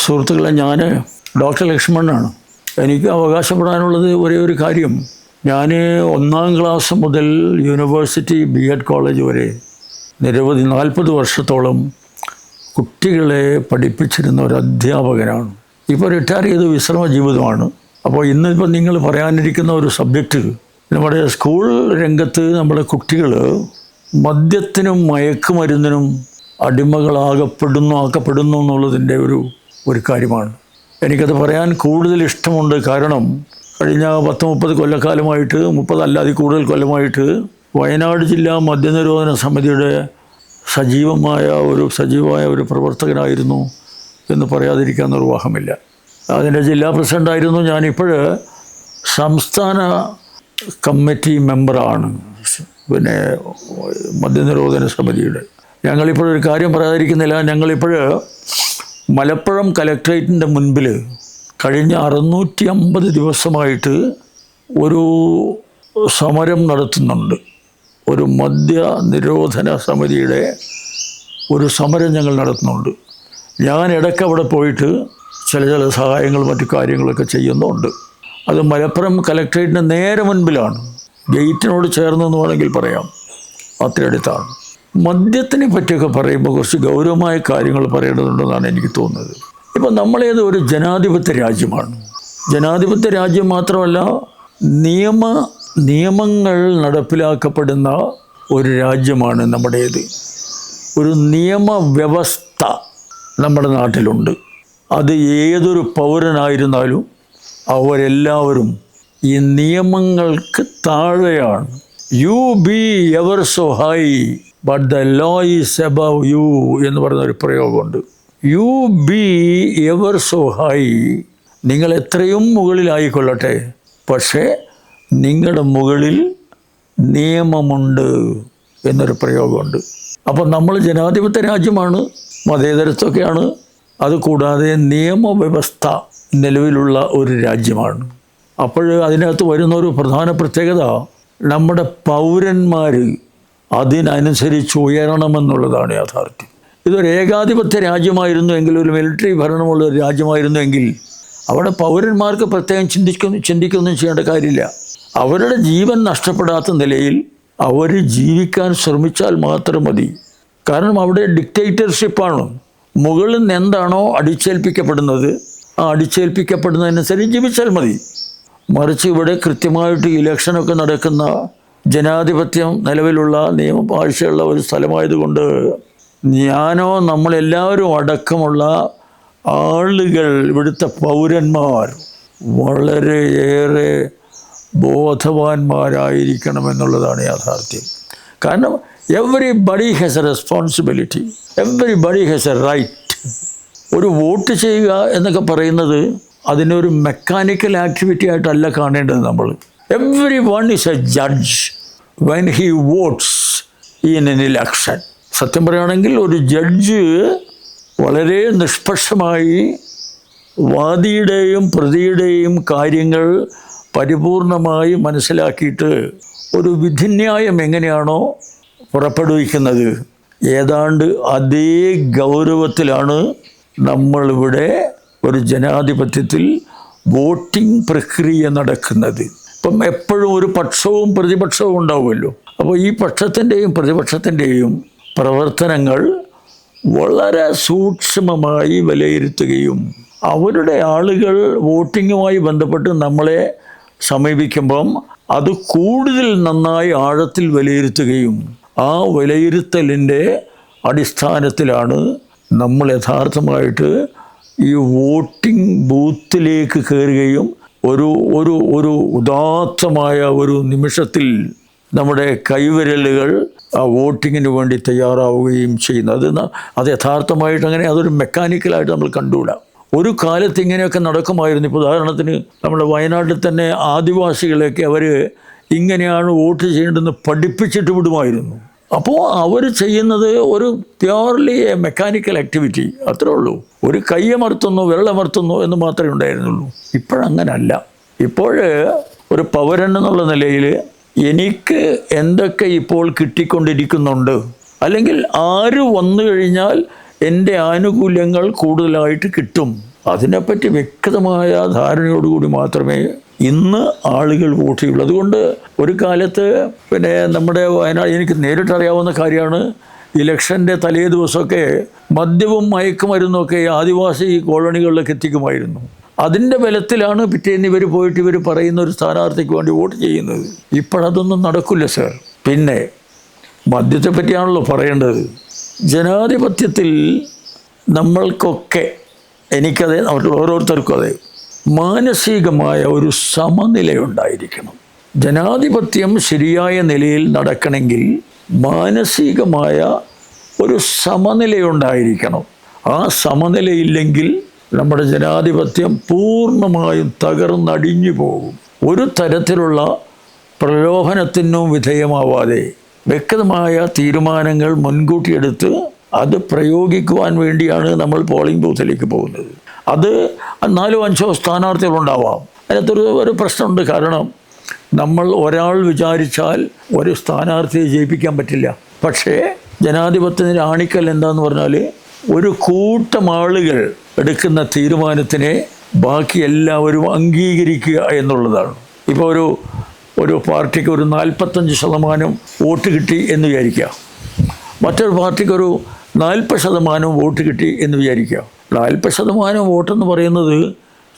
സുഹൃത്തുക്കളെ, ഞാൻ ഡോക്ടർ ലക്ഷ്മണനാണ്. എനിക്ക് അവകാശപ്പെടാനുള്ളത് ഒരേ ഒരു കാര്യം, ഞാൻ 1ാം ക്ലാസ് മുതൽ യൂണിവേഴ്സിറ്റി BEd കോളേജ് വരെ നിരവധി 40 വർഷത്തോളം കുട്ടികളെ പഠിപ്പിച്ചിരുന്ന ഒരു അധ്യാപകനാണ്. ഇപ്പോൾ റിട്ടയർ ചെയ്ത് വിശ്രമ ജീവിതമാണ്. അപ്പോൾ ഇന്നിപ്പോൾ നിങ്ങൾ പറയാനിരിക്കുന്ന ഒരു സബ്ജക്റ്റ്, നമ്മുടെ സ്കൂൾ രംഗത്ത് നമ്മുടെ കുട്ടികൾ മദ്യത്തിനും മയക്കുമരുന്നിനും ആക്കപ്പെടുന്നു എന്നുള്ളതിൻ്റെ ഒരു കാര്യമാണ്. എനിക്കത് പറയാൻ കൂടുതൽ ഇഷ്ടമുണ്ട്. കാരണം കഴിഞ്ഞ 10-30 കൊല്ലക്കാലമായിട്ട്, 30 അല്ലാതെ കൂടുതൽ കൊല്ലമായിട്ട് വയനാട് ജില്ലാ മദ്യനിരോധന സമിതിയുടെ സജീവമായ ഒരു പ്രവർത്തകനായിരുന്നു എന്ന് പറയാതിരിക്കാൻ നിർവാഹമില്ല. അതിൻ്റെ ജില്ലാ പ്രസിഡൻ്റായിരുന്നു. ഞാനിപ്പോൾ സംസ്ഥാന കമ്മിറ്റി മെമ്പറാണ് മദ്യനിരോധന സമിതിയുടെ. ഞങ്ങളിപ്പോഴൊരു കാര്യം പറയാതിരിക്കുന്നില്ല. ഞങ്ങളിപ്പോൾ മലപ്പുറം കലക്ട്രേറ്റിൻ്റെ മുൻപിൽ കഴിഞ്ഞ 650 ദിവസമായിട്ട് ഒരു സമരം നടത്തുന്നുണ്ട്. ഒരു മദ്യനിരോധന സമിതിയുടെ ഒരു സമരം ഞങ്ങൾ നടത്തുന്നുണ്ട്. ഞാൻ ഇടയ്ക്ക് അവിടെ പോയിട്ട് ചില സഹായങ്ങൾ മറ്റു കാര്യങ്ങളൊക്കെ ചെയ്യുന്നുണ്ട്. അത് മലപ്പുറം കലക്ട്രേറ്റിന് നേരെ മുൻപിലാണ്, ഗേറ്റിനോട് ചേർന്നെന്ന് വേണമെങ്കിൽ പറയാം, അത്രയടുത്താണ്. മദ്യത്തിനെ പറ്റിയൊക്കെ പറയുമ്പോൾ കുറച്ച് ഗൗരവമായ കാര്യങ്ങൾ പറയേണ്ടതുണ്ടെന്നാണ് എനിക്ക് തോന്നുന്നത്. ഇപ്പം നമ്മളേത് ഒരു ജനാധിപത്യ രാജ്യമാണ്. ജനാധിപത്യ രാജ്യം മാത്രമല്ല, നിയമങ്ങൾ നടപ്പിലാക്കപ്പെടുന്ന ഒരു രാജ്യമാണ് നമ്മുടേത്. ഒരു നിയമവ്യവസ്ഥ നമ്മുടെ നാട്ടിലുണ്ട്. അത് ഏതൊരു പൗരനായിരുന്നാലും അവരെല്ലാവരും ഈ നിയമങ്ങൾക്ക് താഴെയാണ്. You be ever so high but the law is above you എന്ന് പറയുന്ന ഒരു പ്രയോഗമുണ്ട്. You be ever so high, നിങ്ങൾ എത്രയും മുകളിലായിക്കൊള്ളട്ടെ, പക്ഷേ നിങ്ങളുടെ മുകളിൽ നിയമമുണ്ട് എന്നൊരു പ്രയോഗമുണ്ട്. അപ്പം നമ്മൾ ജനാധിപത്യ രാജ്യമാണ്, മതേതരത്വമൊക്കെയാണ്. അതുകൂടാതെ നിയമവ്യവസ്ഥ നിലവിലുള്ള ഒരു രാജ്യമാണ്. അപ്പോൾ അതിനകത്ത് വരുന്ന ഒരു പ്രധാന പ്രത്യേകത, നമ്മുടെ പൗരന്മാർ അതിനനുസരിച്ച് ഉയരണമെന്നുള്ളതാണ് യാഥാർത്ഥ്യം. ഇതൊരു ഏകാധിപത്യ രാജ്യമായിരുന്നുവെങ്കിൽ, ഒരു മിലിറ്ററി ഭരണമുള്ള ഒരു രാജ്യമായിരുന്നുവെങ്കിൽ അവിടെ പൗരന്മാർക്ക് പ്രത്യേകം ചിന്തിക്കൊന്നും ചെയ്യേണ്ട കാര്യമില്ല. അവരുടെ ജീവൻ നഷ്ടപ്പെടാത്ത നിലയിൽ അവർ ജീവിക്കാൻ ശ്രമിച്ചാൽ മാത്രം മതി. കാരണം അവിടെ ഡിക്റ്റേറ്റർഷിപ്പാണ്. മുകളിൽ നിന്ന് എന്താണോ അടിച്ചേൽപ്പിക്കപ്പെടുന്നത്, ആ അടിച്ചേൽപ്പിക്കപ്പെടുന്നതനുസരിച്ച് ജീവിച്ചാൽ മതി. മറിച്ച് ഇവിടെ കൃത്യമായിട്ട് ഇലക്ഷനൊക്കെ നടക്കുന്ന, ജനാധിപത്യം നിലവിലുള്ള നിയമപാഴ്ചയുള്ള ഒരു സ്ഥലമായതുകൊണ്ട് ഞാനോ നമ്മളെല്ലാവരും അടക്കമുള്ള ആളുകൾ, ഇവിടുത്തെ പൗരന്മാർ വളരെയേറെ ബോധവാന്മാരായിരിക്കണമെന്നുള്ളതാണ് യാഥാർത്ഥ്യം. കാരണം everybody has a responsibility, everybody has a right. ഒരു വോട്ട് ചെയ്യുക എന്നൊക്കെ പറയുന്നത് അതിനൊരു മെക്കാനിക്കൽ ആക്ടിവിറ്റി ആയിട്ടല്ല കാണേണ്ടത് നമ്മൾ. Everyone is a judge when he votes in an election. സത്യം പറയുകയാണെങ്കിൽ ഒരു ജഡ്ജ് വളരെ നിഷ്പക്ഷമായി വാദിയുടെയും പ്രതിയുടെയും കാര്യങ്ങൾ പരിപൂർണമായി മനസ്സിലാക്കിയിട്ട് ഒരു വിധിന്യായം എങ്ങനെയാണോ പുറപ്പെടുവിക്കുന്നത്, ഏതാണ്ട് അതേ ഗൗരവത്തിലാണ് നമ്മളിവിടെ ഒരു ജനാധിപത്യത്തിൽ വോട്ടിംഗ് പ്രക്രിയ നടക്കുന്നത്. ഇപ്പം എപ്പോഴും ഒരു പക്ഷവും പ്രതിപക്ഷവും ഉണ്ടാവുമല്ലോ. അപ്പോൾ ഈ പക്ഷത്തിൻ്റെയും പ്രതിപക്ഷത്തിൻ്റെയും പ്രവർത്തനങ്ങൾ വളരെ സൂക്ഷ്മമായി വിലയിരുത്തുകയും അവരുടെ ആളുകൾ വോട്ടിങ്ങുമായി ബന്ധപ്പെട്ട് നമ്മളെ സമീപിക്കുമ്പം അത് കൂടുതൽ നന്നായി ആഴത്തിൽ വിലയിരുത്തുകയും ആ വിലയിരുത്തലിൻ്റെ അടിസ്ഥാനത്തിലാണ് നമ്മൾ യഥാർത്ഥമായിട്ട് ഈ വോട്ടിംഗ് ബൂത്തിലേക്ക് കയറുകയും ഒരു ഉദാത്തമായ ഒരു നിമിഷത്തിൽ നമ്മുടെ കൈവിരലുകൾ ആ വോട്ടിങ്ങിന് വേണ്ടി തയ്യാറാവുകയും ചെയ്യുന്നത്. അത് യഥാർത്ഥമായിട്ട് അങ്ങനെ അതൊരു മെക്കാനിക്കലായിട്ട് നമ്മൾ കണ്ടുകൂടാ. ഒരു കാലത്ത് ഇങ്ങനെയൊക്കെ നടക്കുമായിരുന്നു. ഇപ്പോൾ ഉദാഹരണത്തിന് നമ്മുടെ വയനാട്ടിൽ തന്നെ ആദിവാസികളെയൊക്കെ അവർ ഇങ്ങനെയാണ് വോട്ട് ചെയ്യേണ്ടതെന്ന് പഠിപ്പിച്ചിട്ട് വിടുമായിരുന്നു. അപ്പോൾ അവർ ചെയ്യുന്നത് ഒരു പ്യോർലി എ മെക്കാനിക്കൽ ആക്ടിവിറ്റി, അത്രേ ഉള്ളൂ. ഒരു കയ്യമർത്തുന്നു വിരളമർത്തുന്നു എന്ന് മാത്രമേ ഉണ്ടായിരുന്നുള്ളൂ. ഇപ്പോഴങ്ങനല്ല. ഇപ്പോൾ ഒരു പൗരൻ എന്നുള്ള നിലയിൽ എനിക്ക് എന്തൊക്കെ ഇപ്പോൾ കിട്ടിക്കൊണ്ടിരിക്കുന്നുണ്ട്, അല്ലെങ്കിൽ ആര് വന്നു കഴിഞ്ഞാൽ എൻ്റെ ആനുകൂല്യങ്ങൾ കൂടുതലായിട്ട് കിട്ടും, അതിനെപ്പറ്റി വ്യക്തമായ ധാരണയോടുകൂടി മാത്രമേ ഇന്ന് ആളുകൾ വോട്ട് ചെയ്യുള്ളൂ. അതുകൊണ്ട് ഒരു കാലത്ത് പിന്നെ നമ്മുടെ വയനാട് എനിക്ക് നേരിട്ടറിയാവുന്ന കാര്യമാണ്, ഇലക്ഷൻ്റെ തലേ ദിവസമൊക്കെ മദ്യവും മയക്കുമരുന്നൊക്കെ ആദിവാസി കോളനികളിലേക്ക് എത്തിക്കുമായിരുന്നു. അതിൻ്റെ ബലത്തിലാണ് പിറ്റേന്ന് ഇവർ പോയിട്ട് ഇവർ പറയുന്ന ഒരു സ്ഥാനാർത്ഥിക്ക് വേണ്ടി വോട്ട് ചെയ്യുന്നത്. ഇപ്പോഴതൊന്നും നടക്കില്ല സർ. പിന്നെ മദ്യത്തെ പറ്റിയാണല്ലോ പറയേണ്ടത്. ജനാധിപത്യത്തിൽ നമ്മൾക്കൊക്കെ, എനിക്കതേ ഓരോരുത്തർക്കും അതെ, മാനസികമായ ഒരു സമനിലയുണ്ടായിരിക്കണം. ജനാധിപത്യം ശരിയായ നിലയിൽ നടക്കണമെങ്കിൽ മാനസികമായ ഒരു സമനിലയുണ്ടായിരിക്കണം. ആ സമനിലയില്ലെങ്കിൽ നമ്മുടെ ജനാധിപത്യം പൂർണ്ണമായും തകർന്നടിഞ്ഞു പോകും. ഒരു തരത്തിലുള്ള പ്രലോഭനത്തിനും വിധേയമാവാതെ വ്യക്തമായ തീരുമാനങ്ങൾ മുൻകൂട്ടി എടുത്ത് അത് പ്രയോഗിക്കുവാൻ വേണ്ടിയാണ് നമ്മൾ പോളിംഗ് ബൂത്തിലേക്ക് പോകുന്നത്. അത് 4-5 സ്ഥാനാർത്ഥികളുണ്ടാവാം. അതിനകത്തൊരു പ്രശ്നമുണ്ട്. കാരണം നമ്മൾ ഒരാൾ വിചാരിച്ചാൽ ഒരു സ്ഥാനാർത്ഥിയെ ജയിപ്പിക്കാൻ പറ്റില്ല. പക്ഷേ ജനാധിപത്യത്തിൻ്റെ ആണിക്കൽ എന്താന്ന് പറഞ്ഞാൽ ഒരു കൂട്ടം ആളുകൾ എടുക്കുന്ന തീരുമാനത്തിനെ ബാക്കി എല്ലാവരും അംഗീകരിക്കുക എന്നുള്ളതാണ്. ഇപ്പോൾ ഒരു പാർട്ടിക്ക് ഒരു 45% വോട്ട് കിട്ടി എന്ന് വിചാരിക്കുക, മറ്റൊരു പാർട്ടിക്ക് ഒരു 40% വോട്ട് കിട്ടി എന്ന് വിചാരിക്കുക. 40% വോട്ടെന്ന് പറയുന്നത്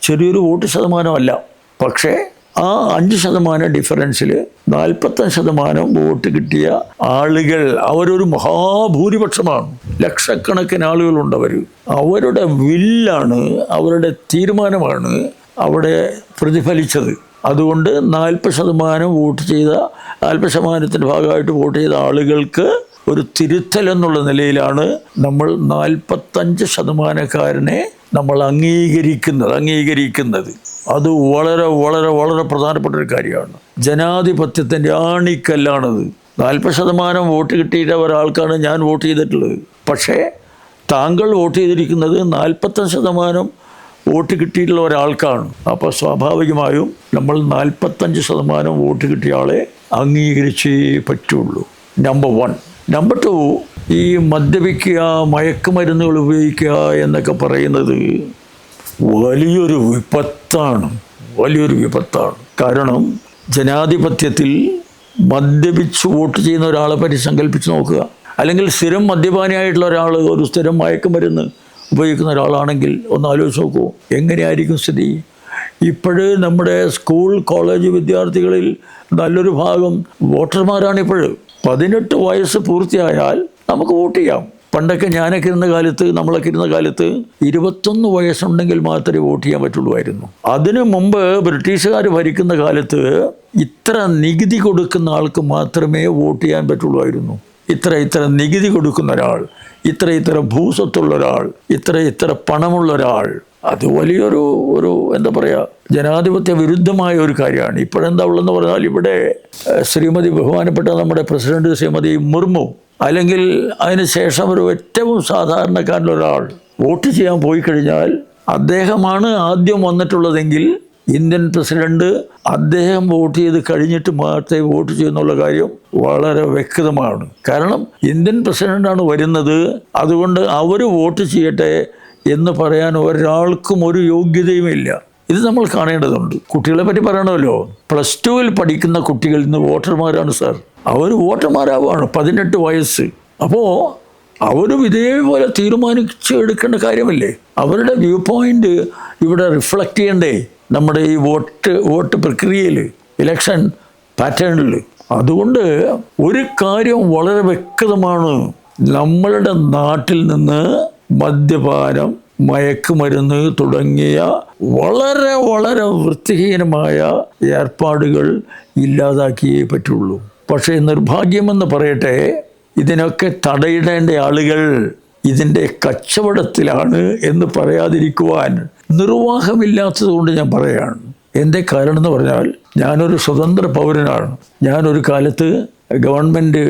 ചെറിയൊരു വോട്ട് ശതമാനമല്ല. പക്ഷേ ആ 5% ഡിഫറൻസിൽ 45% വോട്ട് കിട്ടിയ ആളുകൾ അവരൊരു മഹാഭൂരിപക്ഷമാണ്. ലക്ഷക്കണക്കിന് ആളുകളുണ്ടവർ. അവരുടെ വില്ലാണ്, അവരുടെ തീരുമാനമാണ് അവിടെ പ്രതിഫലിച്ചത്. അതുകൊണ്ട് 40% വോട്ട് ചെയ്ത 40%ത്തിൻ്റെ ഭാഗമായിട്ട് വോട്ട് ചെയ്ത ആളുകൾക്ക് ഒരു തിരുത്തൽ എന്നുള്ള നിലയിലാണ് നമ്മൾ 45%കാരനെ നമ്മൾ അംഗീകരിക്കുന്നത്. അത് വളരെ വളരെ വളരെ പ്രധാനപ്പെട്ട ഒരു കാര്യമാണ്. ജനാധിപത്യത്തിൻ്റെ ആണിക്കല്ലാണത്. 40% വോട്ട് കിട്ടിയിട്ട് ഒരാൾക്കാണ് ഞാൻ വോട്ട് ചെയ്തിട്ടുള്ളത്. പക്ഷേ താങ്കൾ വോട്ട് ചെയ്തിരിക്കുന്നത് 45% വോട്ട് കിട്ടിയിട്ടുള്ള ഒരാൾക്കാണ്. അപ്പോൾ സ്വാഭാവികമായും നമ്മൾ 45% വോട്ട് കിട്ടിയ ആളെ അംഗീകരിച്ചേ പറ്റുള്ളൂ. നമ്പർ 1. നമ്പർ 2, ഈ മദ്യപിക്കുക, മയക്കുമരുന്നുകൾ ഉപയോഗിക്കുക എന്നൊക്കെ പറയുന്നത് വലിയൊരു വിപത്താണ്. കാരണം ജനാധിപത്യത്തിൽ മദ്യപിച്ച് വോട്ട് ചെയ്യുന്ന ഒരാളെ പറ്റി സങ്കല്പിച്ച് നോക്കുക. അല്ലെങ്കിൽ സ്ഥിരം മദ്യപാനിയായിട്ടുള്ള ഒരാൾ ഒരു സ്ഥിരം മയക്കുമരുന്ന് ഉപയോഗിക്കുന്ന ഒരാളാണെങ്കിൽ ഒന്ന് ആലോചിച്ച് നോക്കൂ, എങ്ങനെയായിരിക്കും സ്ഥിതി? ഇപ്പോഴ് നമ്മുടെ സ്കൂൾ കോളേജ് വിദ്യാർത്ഥികളിൽ നല്ലൊരു ഭാഗം വോട്ടർമാരാണിപ്പോൾ. 18 വയസ്സ് പൂർത്തിയായാൽ നമുക്ക് വോട്ട് ചെയ്യാം. പണ്ടൊക്കെ നമ്മളൊക്കെ ഇരുന്ന കാലത്ത് 21 വയസ്സുണ്ടെങ്കിൽ മാത്രമേ വോട്ട് ചെയ്യാൻ പറ്റുള്ളൂമായിരുന്നു. അതിനു മുമ്പ് ബ്രിട്ടീഷുകാർ ഭരിക്കുന്ന കാലത്ത് ഇത്ര നികുതി കൊടുക്കുന്ന ആൾക്ക് മാത്രമേ വോട്ട് ചെയ്യാൻ പറ്റുള്ളൂമായിരുന്നു. ഇത്ര നികുതി കൊടുക്കുന്ന ഒരാൾ, ഇത്ര ഭൂസ്വത്തുള്ള ഒരാൾ, ഇത്ര പണമുള്ള ഒരാൾ, അത് വലിയൊരു എന്താ പറയുക, ജനാധിപത്യ വിരുദ്ധമായ ഒരു കാര്യമാണ്. ഇപ്പോഴെന്താ ഉള്ളതെന്ന് പറഞ്ഞാൽ ഇവിടെ ബഹുമാനപ്പെട്ട നമ്മുടെ പ്രസിഡന്റ് ശ്രീമതി മുർമു, അല്ലെങ്കിൽ അതിനുശേഷം ഒരു ഏറ്റവും സാധാരണക്കാരനൊരാൾ വോട്ട് ചെയ്യാൻ പോയി കഴിഞ്ഞാൽ അദ്ദേഹമാണ് ആദ്യം വന്നിട്ടുള്ളതെങ്കിൽ ഇന്ത്യൻ പ്രസിഡന്റ് അദ്ദേഹം വോട്ട് ചെയ്ത് കഴിഞ്ഞിട്ട് മാത്രമേ വോട്ട് ചെയ്യുന്നുള്ള കാര്യം വളരെ വ്യക്തമാണ്. കാരണം ഇന്ത്യൻ പ്രസിഡന്റാണ് വരുന്നത്, അതുകൊണ്ട് അവർ വോട്ട് ചെയ്യട്ടെ എന്ന് പറയാൻ ഒരാൾക്കും ഒരു യോഗ്യതയുമില്ല. ഇത് നമ്മൾ കാണേണ്ടതുണ്ട്. കുട്ടികളെ പറ്റി പറയണമല്ലോ. +2 പഠിക്കുന്ന കുട്ടികൾ ഇന്ന് വോട്ടർമാരാണ് സാർ. അവർ വോട്ടർമാരാവാണ് 18 വയസ്സ്. അപ്പോൾ അവരും ഇതേപോലെ തീരുമാനിച്ച് എടുക്കേണ്ട കാര്യമല്ലേ? അവരുടെ വ്യൂ പോയിന്റ് ഇവിടെ റിഫ്ലക്റ്റ് ചെയ്യണ്ടേ നമ്മുടെ ഈ വോട്ട് പ്രക്രിയയിൽ, ഇലക്ഷൻ പാറ്റേണിൽ. അതുകൊണ്ട് ഒരു കാര്യം വളരെ വ്യക്തമാണ്, നമ്മളുടെ നാട്ടിൽ നിന്ന് മദ്യപാനം, മയക്കുമരുന്ന് തുടങ്ങിയ വളരെ വളരെ വൃത്തിഹീനമായ ഏർപ്പാടുകൾ ഇല്ലാതാക്കിയേ പറ്റുള്ളൂ. പക്ഷേ നിർഭാഗ്യമെന്ന് പറയട്ടെ, ഇതിനൊക്കെ തടയിടേണ്ട ആളുകൾ ഇതിൻ്റെ കച്ചവടത്തിലാണ് എന്ന് പറയാതിരിക്കുവാൻ നിർവാഹമില്ലാത്തത് കൊണ്ട് ഞാൻ പറയുകയാണ്. എൻ്റെ കാരണം എന്ന് പറഞ്ഞാൽ ഞാനൊരു സ്വതന്ത്ര പൗരനാണ്. ഞാനൊരു കാലത്ത് ഗവൺമെൻറ്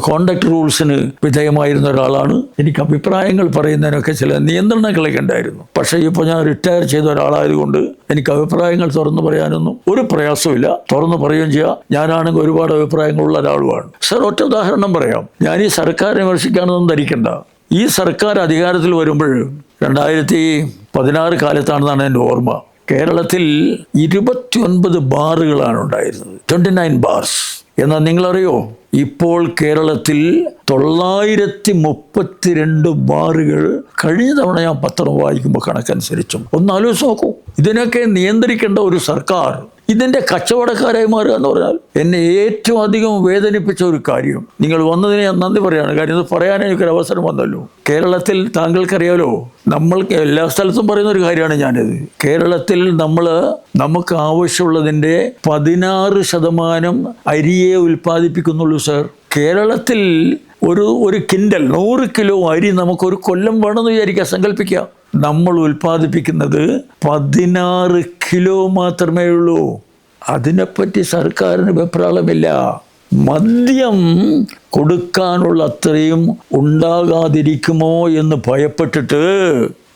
കോണ്ടക്ട് റൂൾസിന് വിധേയമായിരുന്ന ഒരാളാണ്. എനിക്ക് അഭിപ്രായങ്ങൾ പറയുന്നതിനൊക്കെ ചില നിയന്ത്രണങ്ങളൊക്കെ ഉണ്ടായിരുന്നു. പക്ഷേ ഇപ്പോൾ ഞാൻ റിട്ടയർ ചെയ്ത ഒരാളായതുകൊണ്ട് എനിക്ക് അഭിപ്രായങ്ങൾ തുറന്നു പറയാനൊന്നും ഒരു പ്രയാസമില്ല. തുറന്നു പറയുകയും ചെയ്യാം. ഞാനാണെങ്കിൽ ഒരുപാട് അഭിപ്രായങ്ങളുള്ള ഒരാളുമാണ്. സർ, ഒറ്റ ഉദാഹരണം പറയാം. ഞാൻ ഈ സർക്കാർ വിമർശിക്കാനൊന്നും ധരിക്കണ്ട. ഈ സർക്കാർ അധികാരത്തിൽ വരുമ്പോൾ 16 കാലത്താണെന്നാണ് എൻ്റെ ഓർമ്മ. കേരളത്തിൽ 29 ബാറുകളാണ് ഉണ്ടായിരുന്നത്, 29 ബാർസ്. എന്നാൽ നിങ്ങളറിയോ, ഇപ്പോൾ കേരളത്തിൽ 932 ബാറുകൾ. കഴിഞ്ഞ തവണ ഞാൻ പത്രം വായിക്കുമ്പോൾ കണക്കനുസരിച്ചും ഒന്ന് ആലോചിച്ച് നോക്കൂ. ഇതിനൊക്കെ നിയന്ത്രിക്കേണ്ട ഒരു സർക്കാർ ഇതിൻ്റെ കച്ചവടക്കാരായി മാറുക എന്ന് പറഞ്ഞാൽ എന്നെ ഏറ്റവും അധികം വേദനിപ്പിച്ച ഒരു കാര്യം. നിങ്ങൾ വന്നതിന് ഞാൻ നന്ദി പറയുകയാണ്. കാര്യം ഇത് പറയാൻ എനിക്കൊരു അവസരം വന്നല്ലോ. കേരളത്തിൽ താങ്കൾക്കറിയാലോ, നമ്മൾക്ക് എല്ലാ സ്ഥലത്തും പറയുന്ന ഒരു കാര്യമാണ് ഞാനിത്. കേരളത്തിൽ നമുക്ക് ആവശ്യമുള്ളതിൻ്റെ 16% അരിയെ ഉൽപ്പാദിപ്പിക്കുന്നുള്ളൂ സർ. കേരളത്തിൽ ഒരു കിൻഡൽ 100 കിലോ അരി നമുക്കൊരു കൊല്ലം വേണമെന്ന് വിചാരിക്കുക, സങ്കല്പിക്കുക. നമ്മൾ ഉൽപ്പാദിപ്പിക്കുന്നത് 16 കിലോ മാത്രമേ ഉള്ളൂ. അതിനെപ്പറ്റി സർക്കാരിന് വെപ്രാളമില്ല. മദ്യം കൊടുക്കാനുള്ള അത്രയും ഉണ്ടാകാതിരിക്കുമോ എന്ന് ഭയപ്പെട്ടിട്ട്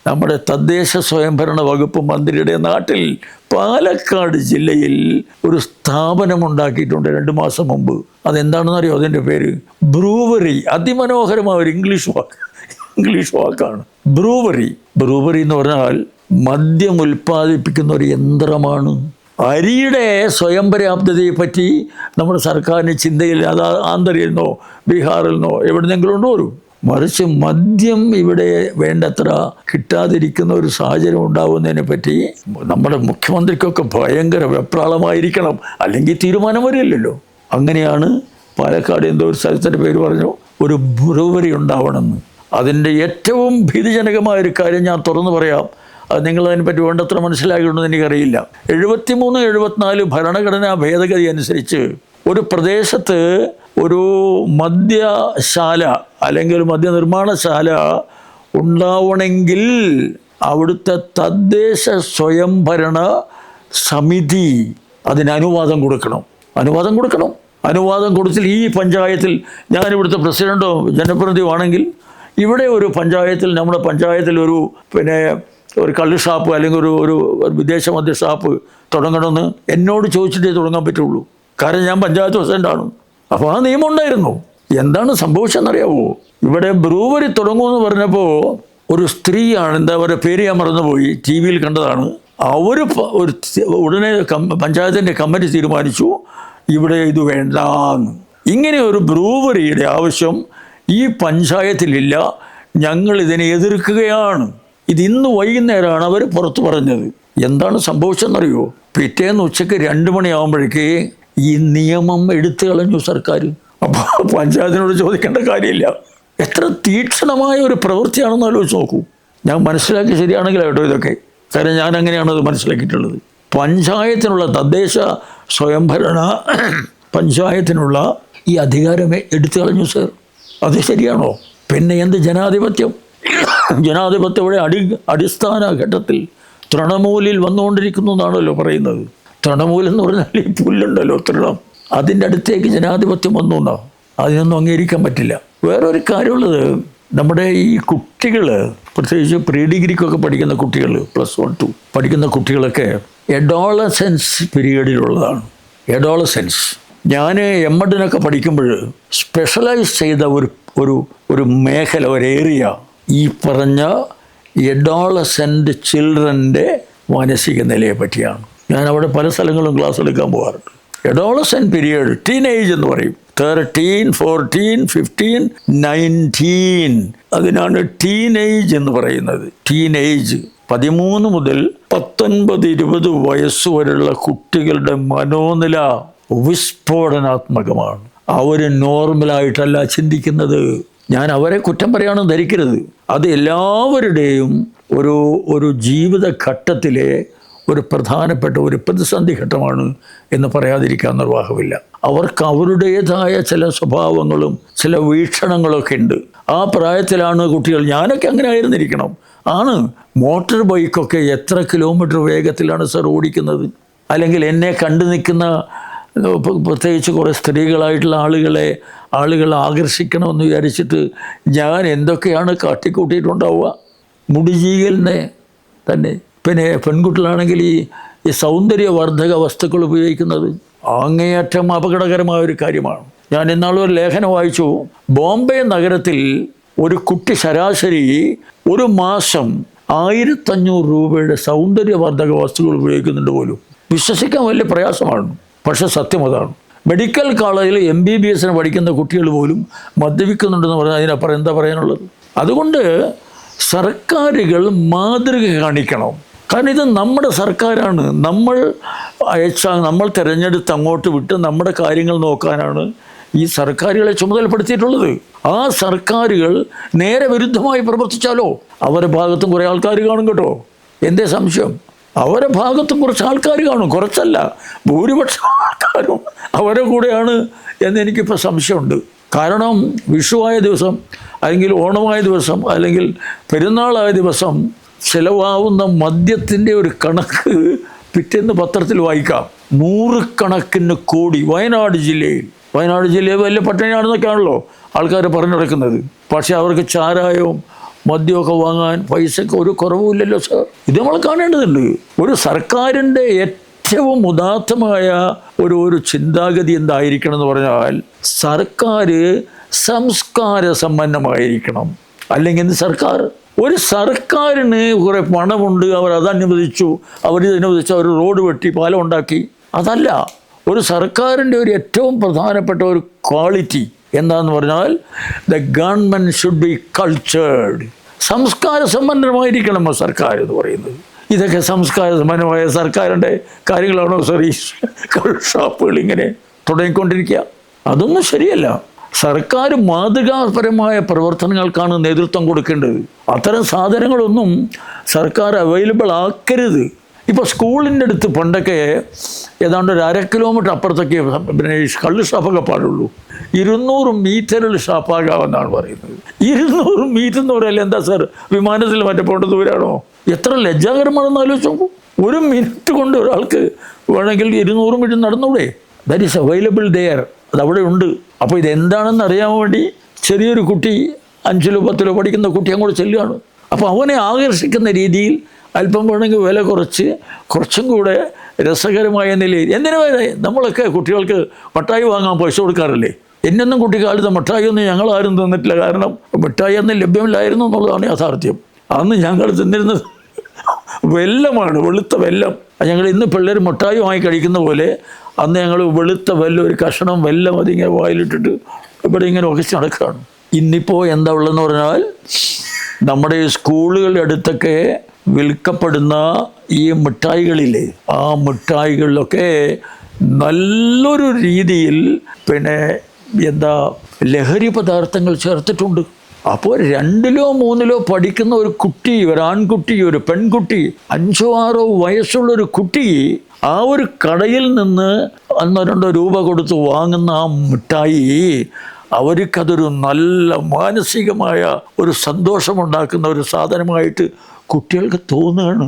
നമ്മുടെ തദ്ദേശ സ്വയംഭരണ വകുപ്പ് മന്ത്രിയുടെ നാട്ടിൽ പാലക്കാട് ജില്ലയിൽ ഒരു സ്ഥാപനം ഉണ്ടാക്കിയിട്ടുണ്ട് 2 മാസം മുമ്പ്. അതെന്താണെന്നറിയോ? അതിൻ്റെ പേര് ബ്രൂവറി. അതിമനോഹരമായ ഒരു ഇംഗ്ലീഷ് വാക്കാണ് ബ്രൂവറി. ബ്രൂവറി എന്ന് പറഞ്ഞാൽ മദ്യം ഉൽപ്പാദിപ്പിക്കുന്ന ഒരു യന്ത്രമാണ്. അരിയുടെ സ്വയം പര്യാപ്തതയെ പറ്റി നമ്മുടെ സർക്കാരിന് ചിന്തയിൽ, അത് ആന്ധ്രയിൽ നിന്നോ ബീഹാറിൽ നിന്നോ എവിടെന്നെങ്കിലും ഉണ്ടോ ഒരു. മറിച്ച് മദ്യം ഇവിടെ വേണ്ടത്ര കിട്ടാതിരിക്കുന്ന ഒരു സാഹചര്യം ഉണ്ടാവുന്നതിനെ പറ്റി നമ്മുടെ മുഖ്യമന്ത്രിക്കൊക്കെ ഭയങ്കര വെപ്രാളമായിരിക്കണം, അല്ലെങ്കിൽ തീരുമാനം വരില്ലല്ലോ. അങ്ങനെയാണ് പാലക്കാട് എന്തോ ഒരു സ്ഥലത്തിൻ്റെ പേര് പറഞ്ഞു, ഒരു ബ്രൂവറി ഉണ്ടാവണമെന്ന്. അതിൻ്റെ ഏറ്റവും ഭീതിജനകമായൊരു കാര്യം ഞാൻ തുറന്നു പറയാം. അത് നിങ്ങളതിനെപ്പറ്റി വേണ്ടത്ര മനസ്സിലാക്കിയിട്ടുണ്ടെന്ന് എനിക്കറിയില്ല. 73-74 ഭരണഘടനാ ഭേദഗതി അനുസരിച്ച് ഒരു പ്രദേശത്ത് ഒരു മദ്യശാല അല്ലെങ്കിൽ മദ്യനിർമ്മാണശാല ഉണ്ടാവണമെങ്കിൽ അവിടുത്തെ തദ്ദേശ സ്വയംഭരണ സമിതി അതിന് അനുവാദം കൊടുക്കണം. അനുവാദം കൊടുത്തിൽ ഈ പഞ്ചായത്തിൽ ഞാനിവിടുത്തെ പ്രസിഡൻറ്റോ ജനപ്രതിനിധിയോ ആണെങ്കിൽ ഇവിടെ ഒരു പഞ്ചായത്തിൽ, നമ്മുടെ പഞ്ചായത്തിൽ ഒരു കള്ള് ഷാപ്പ് അല്ലെങ്കിൽ ഒരു വിദേശ മദ്യ ഷാപ്പ് തുടങ്ങണമെന്ന് എന്നോട് ചോദിച്ചിട്ടേ തുടങ്ങാൻ പറ്റുള്ളൂ. കാരണം ഞാൻ പഞ്ചായത്ത് പ്രസിഡൻ്റാണ്. അപ്പോൾ ആ നിയമം ഉണ്ടായിരുന്നു. എന്താണ് സംഭവിച്ചതെന്നറിയാവോ? ഇവിടെ ബ്രൂവറി തുടങ്ങുമെന്ന് പറഞ്ഞപ്പോൾ ഒരു സ്ത്രീയാണ്, എന്താ പറയുക, പേര് ഞാൻ മറന്നുപോയി, ടി വിയിൽ കണ്ടതാണ്. അവർ ഉടനെ പഞ്ചായത്തിൻ്റെ കമ്മിറ്റി തീരുമാനിച്ചു ഇവിടെ ഇത് വേണ്ടാന്ന്. ഇങ്ങനെ ഒരു ബ്രൂവറിയുടെ ആവശ്യം ഈ പഞ്ചായത്തിലില്ല, ഞങ്ങൾ ഇതിനെ എതിർക്കുകയാണ്. ഇത് ഇന്ന് വൈകുന്നേരമാണ് അവർ പുറത്തു പറഞ്ഞത്. എന്താണ് സംഭവിച്ചതെന്നറിയോ? പിറ്റേന്ന് ഉച്ചയ്ക്ക് 2 മണിയാകുമ്പോഴേക്ക് ഈ നിയമം എടുത്തു കളഞ്ഞു സർക്കാർ. അപ്പോൾ പഞ്ചായത്തിനോട് ചോദിക്കേണ്ട കാര്യമില്ല. എത്ര തീക്ഷണമായ ഒരു പ്രവൃത്തിയാണെന്ന് ആലോചിച്ച് നോക്കൂ. ഞാൻ മനസ്സിലാക്കി ശരിയാണെങ്കിൽ കേട്ടോ ഇതൊക്കെ, കാരണം ഞാൻ അങ്ങനെയാണ് അത് മനസ്സിലാക്കിയിട്ടുള്ളത്. പഞ്ചായത്തിനുള്ള തദ്ദേശ സ്വയംഭരണ പഞ്ചായത്തിനുള്ള ഈ അധികാരമേ എടുത്തു കളഞ്ഞു സർ. അത് ശരിയാണോ? പിന്നെ എന്ത് ജനാധിപത്യം? ജനാധിപത്യം ഇവിടെ അടിസ്ഥാന ഘട്ടത്തിൽ തൃണമൂലിൽ വന്നുകൊണ്ടിരിക്കുന്നു എന്നാണല്ലോ പറയുന്നത്. തൃണമൂൽ എന്ന് പറഞ്ഞാൽ ഈ പുല്ലുണ്ടല്ലോ, തൃണം, അതിൻ്റെ അടുത്തേക്ക് ജനാധിപത്യം വന്നു എന്നാ. അതിനൊന്നും അംഗീകരിക്കാൻ പറ്റില്ല. വേറൊരു കാര്യമുള്ളത്, നമ്മുടെ ഈ കുട്ടികൾ, പ്രത്യേകിച്ച് പ്രീ ഡിഗ്രിക്കൊക്കെ പഠിക്കുന്ന കുട്ടികൾ, +1, 2 പഠിക്കുന്ന കുട്ടികളൊക്കെ എഡോളസെൻസ് പീരീഡിലുള്ളതാണ്. എഡോളസെൻസ്. ഞാൻ എംഎഡിനൊക്കെ പഠിക്കുമ്പോൾ സ്പെഷ്യലൈസ് ചെയ്ത ഒരു മേഖല, ഒരു ഏരിയ ഈ പറഞ്ഞ എഡോളസെൻ്റ് ചിൽഡ്രൻ്റെ മാനസിക നിലയെ പറ്റിയാണ്. ഞാൻ അവിടെ പല സ്ഥലങ്ങളും ക്ലാസ് എടുക്കാൻ പോകാറുണ്ട്. എഡോളസെൻ്റ് പീരിയഡ്, ടീനേജ് എന്ന് പറയും. 13, 14, 15, 19, അതിനാണ് ടീനേജ് എന്ന് പറയുന്നത്. ടീനേജ് 13 മുതൽ 19-20 വയസ്സ് വരെയുള്ള കുട്ടികളുടെ മനോനില വിസ്ഫോടനാത്മകമാണ്. അവർ നോർമലായിട്ടല്ല ചിന്തിക്കുന്നത്. ഞാൻ അവരെ കുറ്റം പറയാണെന്ന് ധരിക്കരുത്. അത് എല്ലാവരുടെയും ഒരു ജീവിതഘട്ടത്തിലെ ഒരു പ്രധാനപ്പെട്ട ഒരു പ്രതിസന്ധി ഘട്ടമാണ് എന്ന് പറയാതിരിക്കാൻ നിർവാഹമില്ല. അവർക്ക് അവരുടേതായ ചില സ്വഭാവങ്ങളും ചില വീക്ഷണങ്ങളൊക്കെ ഉണ്ട്. ആ പ്രായത്തിലാണ് കുട്ടികൾ. ഞാനൊക്കെ അങ്ങനെ ആയിരുന്നിരിക്കണം. മോട്ടോർ ബൈക്കൊക്കെ എത്ര കിലോമീറ്റർ വേഗത്തിലാണ് സർ ഓടിക്കുന്നത്? അല്ലെങ്കിൽ എന്നെ കണ്ടു നിൽക്കുന്ന പ്രത്യേകിച്ച് കുറേ സ്ത്രീകളായിട്ടുള്ള ആളുകൾ ആകർഷിക്കണമെന്ന് വിചാരിച്ചിട്ട് ഞാൻ എന്തൊക്കെയാണ് കാട്ടിക്കൂട്ടിയിട്ടുണ്ടാവുക. മുടിജീകലിനെ തന്നെ. പിന്നെ പെൺകുട്ടികളാണെങ്കിൽ ഈ സൗന്ദര്യവർദ്ധക വസ്തുക്കൾ ഉപയോഗിക്കുന്നത് അങ്ങേയറ്റം അപകടകരമായ ഒരു കാര്യമാണ്. ഞാൻ ഇന്നാളൊരു ലേഖനം വായിച്ചു. ബോംബെ നഗരത്തിൽ ഒരു കുട്ടി ശരാശരി ഒരു മാസം 1500 രൂപയുടെ സൗന്ദര്യവർദ്ധക വസ്തുക്കൾ ഉപയോഗിക്കുന്നുണ്ട് പോലും. വിശ്വസിക്കാൻ വലിയ പ്രയാസമാണ്, പക്ഷേ സത്യം അതാണ്. മെഡിക്കൽ കോളേജിൽ MBBS പഠിക്കുന്ന കുട്ടികൾ പോലും മദ്യപിക്കുന്നുണ്ടെന്ന് പറഞ്ഞാൽ അതിനപ്പുറം എന്താ പറയാനുള്ളത്? അതുകൊണ്ട് സർക്കാരുകൾ മാതൃക കാണിക്കണം. കാരണം ഇത് നമ്മുടെ സർക്കാരാണ്. നമ്മൾ തിരഞ്ഞെടുത്ത് അങ്ങോട്ട് വിട്ട് നമ്മുടെ കാര്യങ്ങൾ നോക്കാനാണ് ഈ സർക്കാരുകളെ ചുമതലപ്പെടുത്തിയിട്ടുള്ളത്. ആ സർക്കാരുകൾ നേരെ വിരുദ്ധമായി പ്രവർത്തിച്ചാലോ അവരുടെ ഭാഗത്തും കുറേ ആൾക്കാർ കാണും കേട്ടോ. എന്തേ സംശയം? അവരുടെ ഭാഗത്തും കുറച്ച് ആൾക്കാർ കാണും, കുറച്ചല്ല, ഭൂരിപക്ഷം ആൾക്കാരും അവരുടെ കൂടെയാണ് എന്നെനിക്കിപ്പോൾ സംശയമുണ്ട്. കാരണം വിഷുവായ ദിവസം അല്ലെങ്കിൽ ഓണമായ ദിവസം അല്ലെങ്കിൽ പെരുന്നാളായ ദിവസം ചിലവാകുന്ന മദ്യത്തിൻ്റെ ഒരു കണക്ക് പിറ്റേന്ന് പത്രത്തിൽ വായിക്കാം. 100 കണക്കിന് കോടി. വയനാട് ജില്ലയിൽ വലിയ പട്ടണിയാണെന്നൊക്കെയാണല്ലോ ആൾക്കാർ പറഞ്ഞു നടക്കുന്നത്. പക്ഷേ അവർക്ക് ചാരായവും മദ്യമൊക്കെ വാങ്ങാൻ പൈസക്ക് ഒരു കുറവുമില്ലല്ലോ സാർ. ഇത് നമ്മൾ കാണേണ്ടതുണ്ട്. ഒരു സർക്കാരിൻ്റെ ഏറ്റവും ഉദാത്തമായ ഒരു ചിന്താഗതി എന്തായിരിക്കണം എന്ന് പറഞ്ഞാൽ, സർക്കാർ സംസ്കാര സമ്പന്നമായിരിക്കണം. അല്ലെങ്കിൽ ഒരു സർക്കാരിന് കുറേ പണമുണ്ട്, അവർ അതനുവദിച്ചു, അവർ റോഡ് വെട്ടി പാലം ഉണ്ടാക്കി. അതല്ല ഒരു സർക്കാരിൻ്റെ ഒരു ഏറ്റവും പ്രധാനപ്പെട്ട ഒരു ക്വാളിറ്റി എന്താന്ന് പറഞ്ഞാൽ, the government should be cultured. സംസ്കാര സമ്പന്നമായിരിക്കണം സർക്കാർ എന്ന് പറയുന്നത്. ഇതൊക്കെ സംസ്കാര സമ്പന്നമായ സർക്കാരിൻ്റെ കാര്യങ്ങളാണോ സാർ ഈ ഷോപ്പുകൾ ഇങ്ങനെ തുടങ്ങിക്കൊണ്ടിരിക്കുക? അതൊന്നും ശരിയല്ല. സർക്കാർ മാതൃകാപരമായ പ്രവർത്തനങ്ങൾക്കാണ് നേതൃത്വം കൊടുക്കേണ്ടത്. അത്തരം സാധനങ്ങളൊന്നും സർക്കാർ അവൈലബിൾ ആക്കരുത്. ഇപ്പോൾ സ്കൂളിൻ്റെ അടുത്ത് പണ്ടൊക്കെ ഏതാണ്ട് ഒരു 1/2 കിലോമീറ്റർ അപ്പുറത്തൊക്കെ പിന്നെ കള്ള് ഷാപ്പൊക്കെ പാടുള്ളൂ. 200 മീറ്ററിൽ ഷാപ്പാകാമെന്നാണ് പറയുന്നത്. 200 മീറ്റർ എന്ന് പറയാൻ എന്താ സാർ, വിമാനത്തിൽ മറ്റേ പോകേണ്ട ദൂരമാണോ? എത്ര ലജ്ജാകരമാണെന്ന് ആലോചിച്ച് നോക്കൂ. 1 മിനിറ്റ് കൊണ്ട് ഒരാൾക്ക് വേണമെങ്കിൽ 200 മീറ്റർ നടന്നൂടെ? That is available there. അതവിടെ ഉണ്ട്. അപ്പോൾ ഇതെന്താണെന്ന് അറിയാൻ വേണ്ടി ചെറിയൊരു കുട്ടി 5-ലോ 10-ലോ പഠിക്കുന്ന കുട്ടി അങ്ങോട്ട് ചെല്ലുകയാണ്. അപ്പോൾ അവനെ ആകർഷിക്കുന്ന രീതിയിൽ അല്പം വേണമെങ്കിൽ വില കുറച്ചും കൂടെ രസകരമായ നിലയിൽ. എന്തിനു വേറെ നമ്മളൊക്കെ കുട്ടികൾക്ക് മിഠായി വാങ്ങാൻ പൈസ കൊടുക്കാറില്ലേ? എന്നൊന്നും കുട്ടിക്കാലത്ത് മിഠായി ഒന്നും ഞങ്ങളാരും തന്നിട്ടില്ല. കാരണം മിഠായി അന്ന് ലഭ്യമില്ലായിരുന്നു എന്നുള്ളതാണ് യാഥാർത്ഥ്യം. അന്ന് ഞങ്ങൾ തിന്നിരുന്നത് വെല്ലമാണ്, വെളുത്ത വെല്ലം. ഞങ്ങൾ ഇന്ന് പിള്ളേർ മിഠായി വാങ്ങി കഴിക്കുന്ന പോലെ അന്ന് ഞങ്ങൾ വെളുത്ത വെല്ലം, ഒരു കഷണം വെല്ലം അതിങ്ങനെ വായിലിട്ടിട്ട് ഇവിടെ ഇങ്ങനെ ഒകച്ച് നടക്കുകയാണ്. ഇന്നിപ്പോൾ എന്താ ഉള്ളതെന്ന് പറഞ്ഞാൽ, നമ്മുടെ സ്കൂളുകളുടെ അടുത്തൊക്കെ വിൽക്കപ്പെടുന്ന ഈ മിഠായികളില്ലേ, ആ മിഠായികളിലൊക്കെ നല്ലൊരു രീതിയിൽ പിന്നെ ലഹരി പദാർത്ഥങ്ങൾ ചേർത്തിട്ടുണ്ട്. അപ്പോൾ 2-ലോ 3-ലോ പഠിക്കുന്ന ഒരു കുട്ടി, ഒരു ആൺകുട്ടി, ഒരു പെൺകുട്ടി, 5-ഓ 6-ഓ വയസ്സുള്ളൊരു കുട്ടി ആ ഒരു കടയിൽ നിന്ന് 1-2 രൂപ കൊടുത്ത് വാങ്ങുന്ന ആ മിഠായി അവർക്കതൊരു നല്ല മാനസികമായ ഒരു സന്തോഷമുണ്ടാക്കുന്ന ഒരു സാധനമായിട്ട് കുട്ടികൾക്ക് തോന്നുകയാണ്.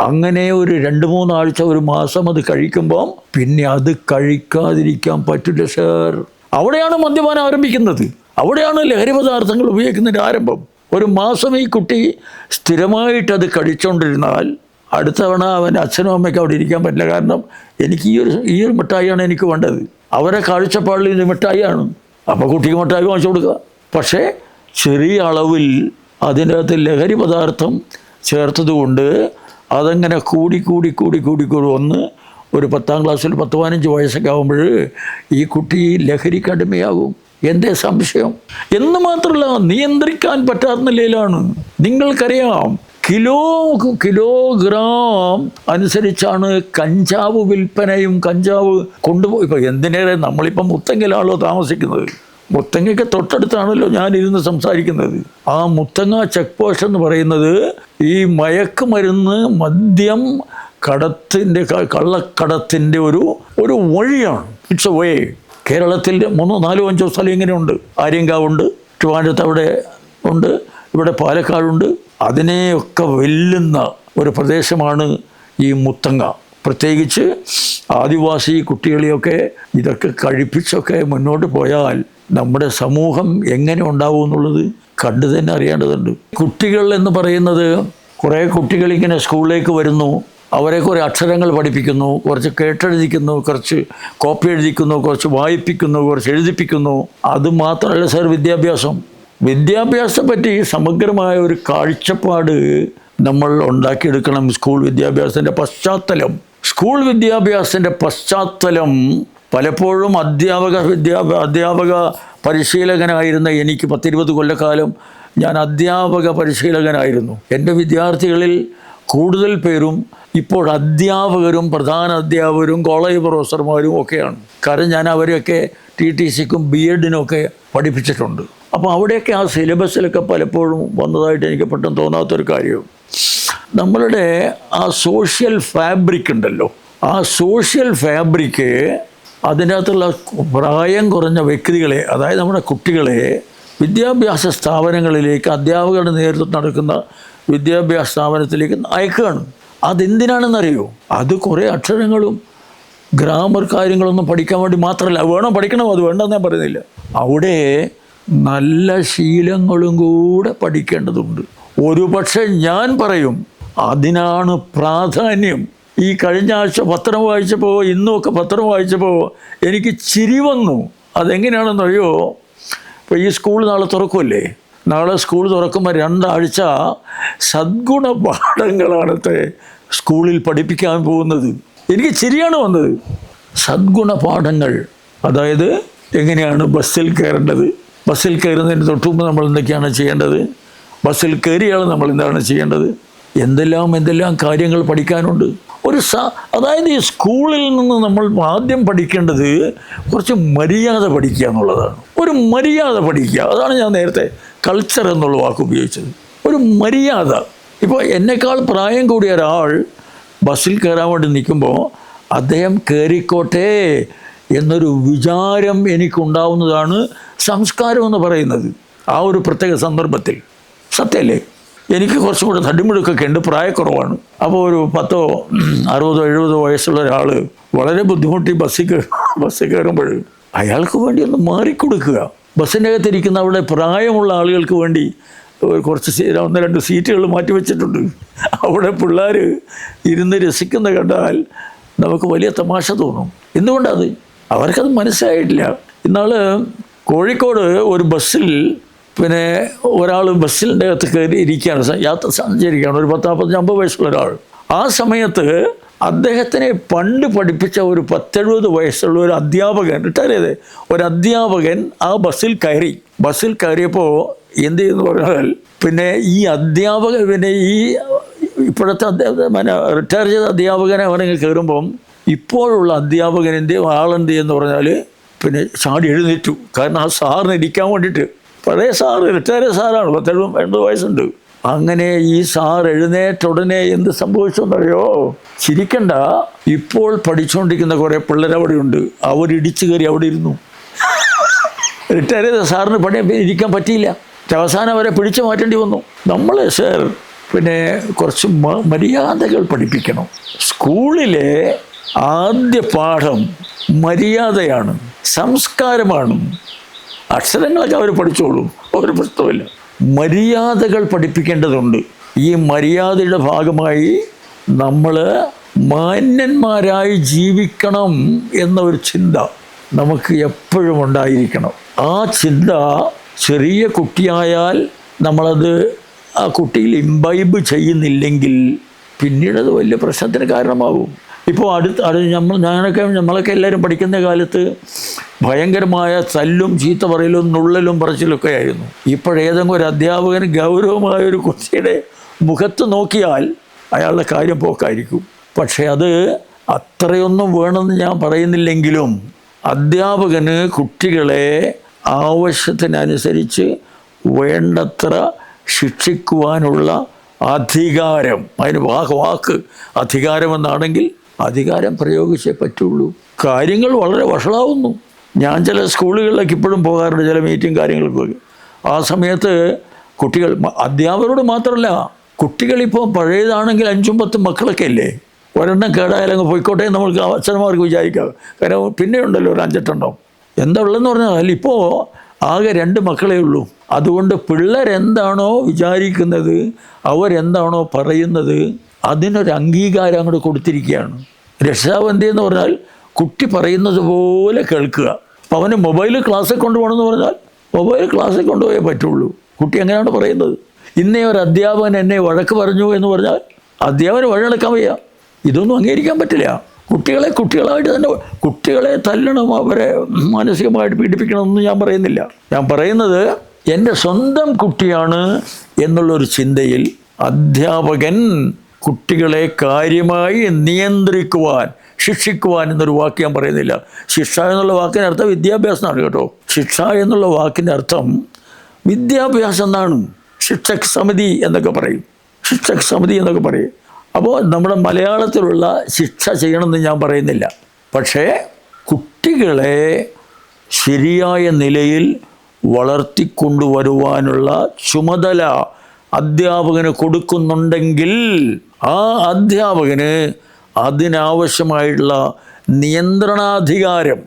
അങ്ങനെ ഒരു 2-3 ആഴ്ച, ഒരു മാസം അത് കഴിക്കുമ്പം പിന്നെ അത് കഴിക്കാതിരിക്കാൻ പറ്റില്ല സാർ. അവിടെയാണ് മദ്യപാനം ആരംഭിക്കുന്നത്. അവിടെയാണ് ലഹരി പദാർത്ഥങ്ങൾ ഉപയോഗിക്കുന്നതിൻ്റെ ആരംഭം. ഒരു മാസം ഈ കുട്ടി സ്ഥിരമായിട്ടത് കഴിച്ചുകൊണ്ടിരുന്നാൽ അടുത്ത തവണ അവൻ്റെ അച്ഛനും അമ്മയ്ക്കും അവിടെ ഇരിക്കാൻ പറ്റില്ല. കാരണം എനിക്ക് ഈ ഒരു മിഠായിയാണ് എനിക്ക് വേണ്ടത്. അവരെ കാഴ്ചപ്പാടിൽ ഇത് മിഠായിയാണ്. അപ്പോൾ കുട്ടിക്ക് മിഠായി വാങ്ങിച്ചു കൊടുക്കുക. പക്ഷേ ചെറിയ അളവിൽ അതിനകത്ത് ലഹരി പദാർത്ഥം ചേർത്തതുകൊണ്ട് അതങ്ങനെ കൂടി ഒന്ന് ഒരു 10-ാം ക്ലാസ്സിൽ 10-15 വയസ്സൊക്കെ ആകുമ്പോൾ ഈ കുട്ടി ലഹരിക്ക് അടിമയാകും. എന്തേ സംശയം? എന്ന് മാത്രമല്ല, നിയന്ത്രിക്കാൻ പറ്റാത്ത നിലയിലാണ്. നിങ്ങൾക്കറിയാം, കിലോഗ്രാം അനുസരിച്ചാണ് കഞ്ചാവ് വിൽപ്പനയും. കഞ്ചാവ് കൊണ്ടുപോയി ഇപ്പോൾ എന്തിനേറെ നമ്മളിപ്പം മുത്തങ്ങയിലാണല്ലോ താമസിക്കുന്നത്. മുത്തങ്ങയ്ക്ക് തൊട്ടടുത്താണല്ലോ ഞാനിരുന്ന് സംസാരിക്കുന്നത്. ആ മുത്തങ്ങ ചെക്ക് പോസ്റ്റ് എന്ന് പറയുന്നത് ഈ മയക്കുമരുന്ന്, മദ്യം കള്ളക്കടത്തിൻ്റെ ഒരു വഴിയാണ്. It's a way. കേരളത്തിൽ 3, 4, 5 സ്ഥലം ഇങ്ങനെയുണ്ട്. ആര്യങ്കാവുണ്ട്, ട്രിവാൻഡ്രത്ത് അവിടെ ഉണ്ട്, ഇവിടെ പാലക്കാടുണ്ട്. അതിനെയൊക്കെ വെല്ലുന്ന ഒരു പ്രദേശമാണ് ഈ മുത്തങ്ങ. പ്രത്യേകിച്ച് ആദിവാസി കുട്ടികളെയൊക്കെ ഇതൊക്കെ കഴിപ്പിച്ചൊക്കെ മുന്നോട്ട് പോയാൽ നമ്മുടെ സമൂഹം എങ്ങനെ ഉണ്ടാവും എന്നുള്ളത് കണ്ടു തന്നെ അറിയേണ്ടതുണ്ട്. കുട്ടികൾ എന്ന് പറയുന്നത്, കുറേ കുട്ടികളിങ്ങനെ സ്കൂളിലേക്ക് വരുന്നു, അവരെ കുറേ അക്ഷരങ്ങൾ പഠിപ്പിക്കുന്നു, കുറച്ച് കേട്ടെഴുതിക്കുന്നു, കുറച്ച് കോപ്പി എഴുതിക്കുന്നു, കുറച്ച് വായിപ്പിക്കുന്നു, കുറച്ച് എഴുതിപ്പിക്കുന്നു. അതുമാത്രമല്ല സാർ വിദ്യാഭ്യാസത്തെ പറ്റി സമഗ്രമായ ഒരു കാഴ്ചപ്പാട് നമ്മൾ ഉണ്ടാക്കിയെടുക്കണം. സ്കൂൾ വിദ്യാഭ്യാസത്തിൻ്റെ പശ്ചാത്തലം, സ്കൂൾ വിദ്യാഭ്യാസത്തിൻ്റെ പശ്ചാത്തലം പലപ്പോഴും അധ്യാപക പരിശീലകനായിരുന്ന എനിക്ക് 10-20 കൊല്ലക്കാലം ഞാൻ അധ്യാപക പരിശീലകനായിരുന്നു. എൻ്റെ വിദ്യാർത്ഥികളിൽ കൂടുതൽ പേരും ഇപ്പോൾ അധ്യാപകരും പ്രധാന അധ്യാപകരും കോളേജ് പ്രൊഫസർമാരും ഒക്കെയാണ്. കാരണം ഞാൻ അവരെയൊക്കെ TTCക്കും B.Edനും ഒക്കെ പഠിപ്പിച്ചിട്ടുണ്ട്. അപ്പോൾ അവിടെയൊക്കെ ആ സിലബസിലൊക്കെ പലപ്പോഴും വന്നതായിട്ട് എനിക്ക് പെട്ടെന്ന് തോന്നാത്തൊരു കാര്യം, നമ്മളുടെ ആ സോഷ്യൽ ഫാബ്രിക് ഉണ്ടല്ലോ, ആ സോഷ്യൽ ഫാബ്രിക്ക് അതിനകത്തുള്ള പ്രായം കുറഞ്ഞ വ്യക്തികളെ, അതായത് നമ്മുടെ കുട്ടികളെ വിദ്യാഭ്യാസ സ്ഥാപനങ്ങളിലേക്ക് അധ്യാപകരുടെ നേതൃത്വം നടക്കുന്ന വിദ്യാഭ്യാസ സ്ഥാപനത്തിലേക്ക് അയക്കുകയാണ്. അതെന്തിനാണെന്നറിയോ? അത് കുറേ അക്ഷരങ്ങളും ഗ്രാമർ കാര്യങ്ങളൊന്നും പഠിക്കാൻ വേണ്ടി മാത്രമല്ല. വേണം, പഠിക്കണം, അത് വേണ്ടെന്ന് ഞാൻ പറയുന്നില്ല. അവിടെ നല്ല ശീലങ്ങളും കൂടെ പഠിക്കേണ്ടതുണ്ട്. ഒരുപക്ഷെ ഞാൻ പറയും അതിനാണ് പ്രാധാന്യം. ഈ കഴിഞ്ഞ ആഴ്ച പത്രം വായിച്ചപ്പോൾ, ഇന്നുമൊക്കെ പത്രം വായിച്ചപ്പോൾ എനിക്ക് ചിരി വന്നു. അതെങ്ങനെയാണെന്നറിയോ? ഇപ്പോൾ ഈ സ്കൂൾ നാളെ തുറക്കുമല്ലേ, നാളെ സ്കൂൾ തുറക്കുമ്പോൾ 2 ആഴ്ച സദ്ഗുണ പാഠങ്ങളാണ് സ്കൂളിൽ പഠിപ്പിക്കാൻ പോകുന്നത്. എനിക്ക് ചിരിയാണ് വന്നത്. സദ്ഗുണ പാഠങ്ങൾ, അതായത് എങ്ങനെയാണ് ബസ്സിൽ കയറേണ്ടത്, ബസ്സിൽ കയറുന്നതിന് തൊട്ടുമുമ്പ് നമ്മൾ എന്തൊക്കെയാണ് ചെയ്യേണ്ടത്, ബസ്സിൽ കയറിയാൽ നമ്മൾ എന്താണ് ചെയ്യേണ്ടത്, എന്തെല്ലാം കാര്യങ്ങൾ പഠിക്കാനുണ്ട്. അതായത് ഈ സ്കൂളിൽ നിന്ന് നമ്മൾ ആദ്യം പഠിക്കേണ്ടത് കുറച്ച് മര്യാദ പഠിക്കുക എന്നുള്ളതാണ്. ഒരു മര്യാദ പഠിക്കുക, അതാണ് ഞാൻ നേരത്തെ കൾച്ചർ എന്നുള്ള വാക്ക് ഉപയോഗിച്ചത്. ഒരു മര്യാദ. ഇപ്പോൾ എന്നെക്കാൾ പ്രായം കൂടിയ ഒരാൾ ബസ്സിൽ കയറാൻ വേണ്ടി നിൽക്കുമ്പോൾ അദ്ദേഹം കയറിക്കോട്ടെ എന്നൊരു വിചാരം എനിക്കുണ്ടാവുന്നതാണ് സംസ്കാരം എന്ന് പറയുന്നത്. ആ ഒരു പ്രത്യേക സന്ദർഭത്തിൽ സത്യമല്ലേ? എനിക്ക് കുറച്ചും കൂടെ തടിമുടുക്കൊക്കെ ഉണ്ട്, പ്രായക്കുറവാണ്. അപ്പോൾ ഒരു 10, 60, 70 വയസ്സുള്ള ഒരാൾ വളരെ ബുദ്ധിമുട്ടി ബസ്സിൽ കയറുമ്പോൾ അയാൾക്ക് വേണ്ടി ഒന്ന് മാറിക്കൊടുക്കുക. ബസ്സിൻ്റെ അകത്തിരിക്കുന്ന അവിടെ പ്രായമുള്ള ആളുകൾക്ക് വേണ്ടി കുറച്ച് 1-2 സീറ്റുകൾ മാറ്റി വെച്ചിട്ടുണ്ട്. അവിടെ പിള്ളേർ ഇരുന്ന് രസിക്കുന്ന കണ്ടാൽ നമുക്ക് വലിയ തമാശ തോന്നും. എന്തുകൊണ്ടത്? അവർക്കത് മനസ്സിലായിട്ടില്ല. ഇന്നാൾ കോഴിക്കോട് ഒരു ബസ്സിൽ ഒരാൾ ബസ്സിൻ്റെ അകത്ത് കയറി ഇരിക്കുകയാണ്, യാത്ര സഞ്ചരിക്കുകയാണ്, ഒരു 40-50 വയസ്സുള്ള ഒരാൾ. ആ സമയത്ത് അദ്ദേഹത്തിനെ പണ്ട് പഠിപ്പിച്ച ഒരു 10-70 വയസ്സുള്ള ഒരു അധ്യാപകൻ, റിട്ടയർ ചെയ്തേ ഒരു അധ്യാപകൻ ആ ബസ്സിൽ കയറിയപ്പോൾ എന്ത് ചെയ്യുന്നു പറഞ്ഞാൽ, ഈ അധ്യാപകൻ ഈ ഇപ്പോഴത്തെ റിട്ടയർ ചെയ്ത അധ്യാപകനെ അവനങ്ങ് കയറുമ്പം ഇപ്പോഴുള്ള അധ്യാപകൻ ആളെന്ത് എന്ന് പറഞ്ഞാൽ ചാടി എഴുന്നേറ്റു. കാരണം ആ സാറിന് ഇരിക്കാൻ വേണ്ടിയിട്ട്, പഴയ സാറ് റിട്ടയർ സാറാണ്, 10-80 വയസ്സുണ്ട്. അങ്ങനെ ഈ സാർ എഴുന്നേറ്റ ഉടനെ എന്ത് സംഭവിച്ചെന്നറിയോ? ചിരിക്കണ്ട, ഇപ്പോൾ പഠിച്ചുകൊണ്ടിരിക്കുന്ന കുറേ പിള്ളേരവിടെയുണ്ട്, അവരിടിച്ചു കയറി അവിടെ ഇരുന്നു. റിട്ടയർ ചെയ്ത സാറിന് ഇരിക്കാൻ പറ്റിയില്ല, അവസാനം അവരെ പിടിച്ചു മാറ്റേണ്ടി വന്നു. നമ്മൾ സാർ കുറച്ച് മര്യാദകൾ പഠിപ്പിക്കണം. സ്കൂളിലെ ആദ്യ പാഠം മര്യാദയാണ്, സംസ്കാരമാണ്. അക്ഷരങ്ങളൊക്കെ അവർ പഠിച്ചോളും, ഒരു പ്രശ്നമില്ല. മര്യാദകൾ പഠിപ്പിക്കേണ്ടതുണ്ട്. ഈ മര്യാദയുടെ ഭാഗമായി നമ്മൾ മാന്യന്മാരായി ജീവിക്കണം എന്നൊരു ചിന്ത നമുക്ക് എപ്പോഴും ഉണ്ടായിരിക്കണം. ആ ചിന്ത ചെറിയ കുട്ടിയായാൽ നമ്മളത് ആ കുട്ടിയിൽ ഇംബൈബ് ചെയ്യുന്നില്ലെങ്കിൽ പിന്നീട് അത് വലിയ പ്രശ്നത്തിന് കാരണമാകും. ഇപ്പോൾ നമ്മളൊക്കെ എല്ലാവരും പഠിക്കുന്ന കാലത്ത് ഭയങ്കരമായ തല്ലും ചീത്ത പറയലും നുള്ളലും പറച്ചിലൊക്കെ ആയിരുന്നു. ഇപ്പോഴേതെങ്കിലും ഒരു അധ്യാപകൻ ഗൗരവമായ ഒരു കുട്ടിയുടെ മുഖത്ത് നോക്കിയാൽ അയാളുടെ കാര്യം പോക്കായിരിക്കും. പക്ഷേ അത് അത്രയൊന്നും വേണമെന്ന് ഞാൻ പറയുന്നില്ലെങ്കിലും അധ്യാപകന് കുട്ടികളെ ആവശ്യത്തിനനുസരിച്ച് വേണ്ടത്ര ശിക്ഷിക്കുവാനുള്ള അധികാരം, അതിന് വാക്ക് അധികാരമെന്നാണെങ്കിൽ അധികാരം പ്രയോഗിച്ചേ പറ്റുള്ളൂ. കാര്യങ്ങൾ വളരെ വഷളാവുന്നു. ഞാൻ ചില സ്കൂളുകളിലേക്ക് ഇപ്പോഴും പോകാറുണ്ട്, ചില മീറ്റിംഗ് കാര്യങ്ങൾക്ക്. ആ സമയത്ത് കുട്ടികൾ, അധ്യാപകരോട് മാത്രമല്ല, കുട്ടികളിപ്പോൾ പഴയതാണെങ്കിൽ 5-10 മക്കളൊക്കെ അല്ലേ, ഒരെണ്ണം കേടായാലങ്ങ് പോയിക്കോട്ടെ നമ്മൾക്ക് അച്ഛന്മാർക്ക് വിചാരിക്കാം. കാരണം പിന്നെ ഉണ്ടല്ലോ ഒരു 5-8 ഉണ്ടാവും. എന്താ ഉള്ളതെന്ന് പറഞ്ഞാൽ ഇപ്പോൾ ആകെ 2 മക്കളേ ഉള്ളൂ. അതുകൊണ്ട് പിള്ളേരെന്താണോ വിചാരിക്കുന്നത്, അവരെന്താണോ പറയുന്നത്, അതിനൊരു അംഗീകാരം അങ്ങോട്ട് കൊടുത്തിരിക്കുകയാണ്. രക്ഷാവ് എന്തെന്ന് പറഞ്ഞാൽ കുട്ടി പറയുന്നത് പോലെ കേൾക്കുക. അപ്പോൾ അവന് മൊബൈൽ ക്ലാസ്സിൽ കൊണ്ടുപോകണമെന്ന് പറഞ്ഞാൽ മൊബൈൽ ക്ലാസ്സിൽ കൊണ്ടുപോയേ പറ്റുള്ളൂ. കുട്ടി എങ്ങനെയാണ് പറയുന്നത്, ഇന്നേ ഒരു അധ്യാപകൻ എന്നെ വഴക്ക് പറഞ്ഞു എന്ന് പറഞ്ഞാൽ അധ്യാപകന് വഴിനടക്കാൻ വയ്യ. ഇതൊന്നും അംഗീകരിക്കാൻ പറ്റില്ല. കുട്ടികളായിട്ട് തന്നെ കുട്ടികളെ തല്ലണം, അവരെ മാനസികമായിട്ട് പീഡിപ്പിക്കണമെന്ന് ഞാൻ പറയുന്നില്ല. ഞാൻ പറയുന്നത് എൻ്റെ സ്വന്തം കുട്ടിയാണ് എന്നുള്ളൊരു ചിന്തയിൽ അധ്യാപകൻ കുട്ടികളെ കാര്യമായി നിയന്ത്രിക്കുവാൻ, ശിക്ഷിക്കുവാൻ എന്നൊരു വാക്ക് ഞാൻ പറയുന്നില്ല. ശിക്ഷ എന്നുള്ള വാക്കിൻ്റെ അർത്ഥം വിദ്യാഭ്യാസമാണ് കേട്ടോ. ശിക്ഷ എന്നുള്ള വാക്കിൻ്റെ അർത്ഥം വിദ്യാഭ്യാസം എന്നാണ്. ശിക്ഷക് സമിതി എന്നൊക്കെ പറയും, ശിക്ഷക് സമിതി എന്നൊക്കെ പറയും. അപ്പോൾ നമ്മുടെ മലയാളത്തിലുള്ള ശിക്ഷ ചെയ്യണമെന്ന് ഞാൻ പറയുന്നില്ല. പക്ഷേ കുട്ടികളെ ശരിയായ നിലയിൽ വളർത്തിക്കൊണ്ടുവരുവാനുള്ള ചുമതല അധ്യാപകന് കൊടുക്കുന്നുണ്ടെങ്കിൽ ആ അധ്യാപകന് അതിനാവശ്യമായിട്ടുള്ള നിയന്ത്രണാധികാരം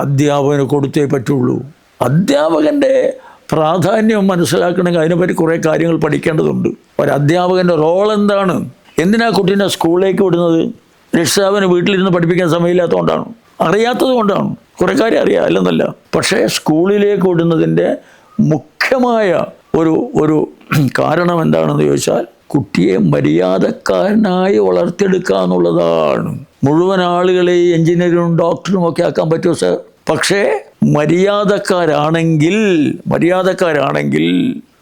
അധ്യാപകന് കൊടുത്തേ പറ്റുള്ളൂ. അധ്യാപകൻ്റെ പ്രാധാന്യം മനസ്സിലാക്കണമെങ്കിൽ അതിനെപ്പറ്റി കുറേ കാര്യങ്ങൾ പഠിക്കേണ്ടതുണ്ട്. ഒരധ്യാപകൻ്റെ റോൾ എന്താണ്? എന്തിനാ കുട്ടീനെ സ്കൂളിലേക്ക് വിടുന്നത്? രക്ഷിതാവിന് വീട്ടിലിരുന്ന് പഠിപ്പിക്കാൻ സമയമില്ലാത്തതുകൊണ്ടാണ്, അറിയാത്തത് കൊണ്ടാണ്. കുറേ കാര്യം അറിയാം, അല്ലെന്നല്ല. പക്ഷേ സ്കൂളിലേക്ക് വിടുന്നതിൻ്റെ മുഖ്യമായ ഒരു കാരണം എന്താണെന്ന് ചോദിച്ചാൽ കുട്ടിയെ മര്യാദക്കാരനായി വളർത്തിയെടുക്കുക എന്നുള്ളതാണ്. മുഴുവൻ ആളുകളെ എഞ്ചിനീയറും ഡോക്ടറും ഒക്കെ ആക്കാൻ പറ്റുമോ സാർ? പക്ഷേ മര്യാദക്കാരാണെങ്കിൽ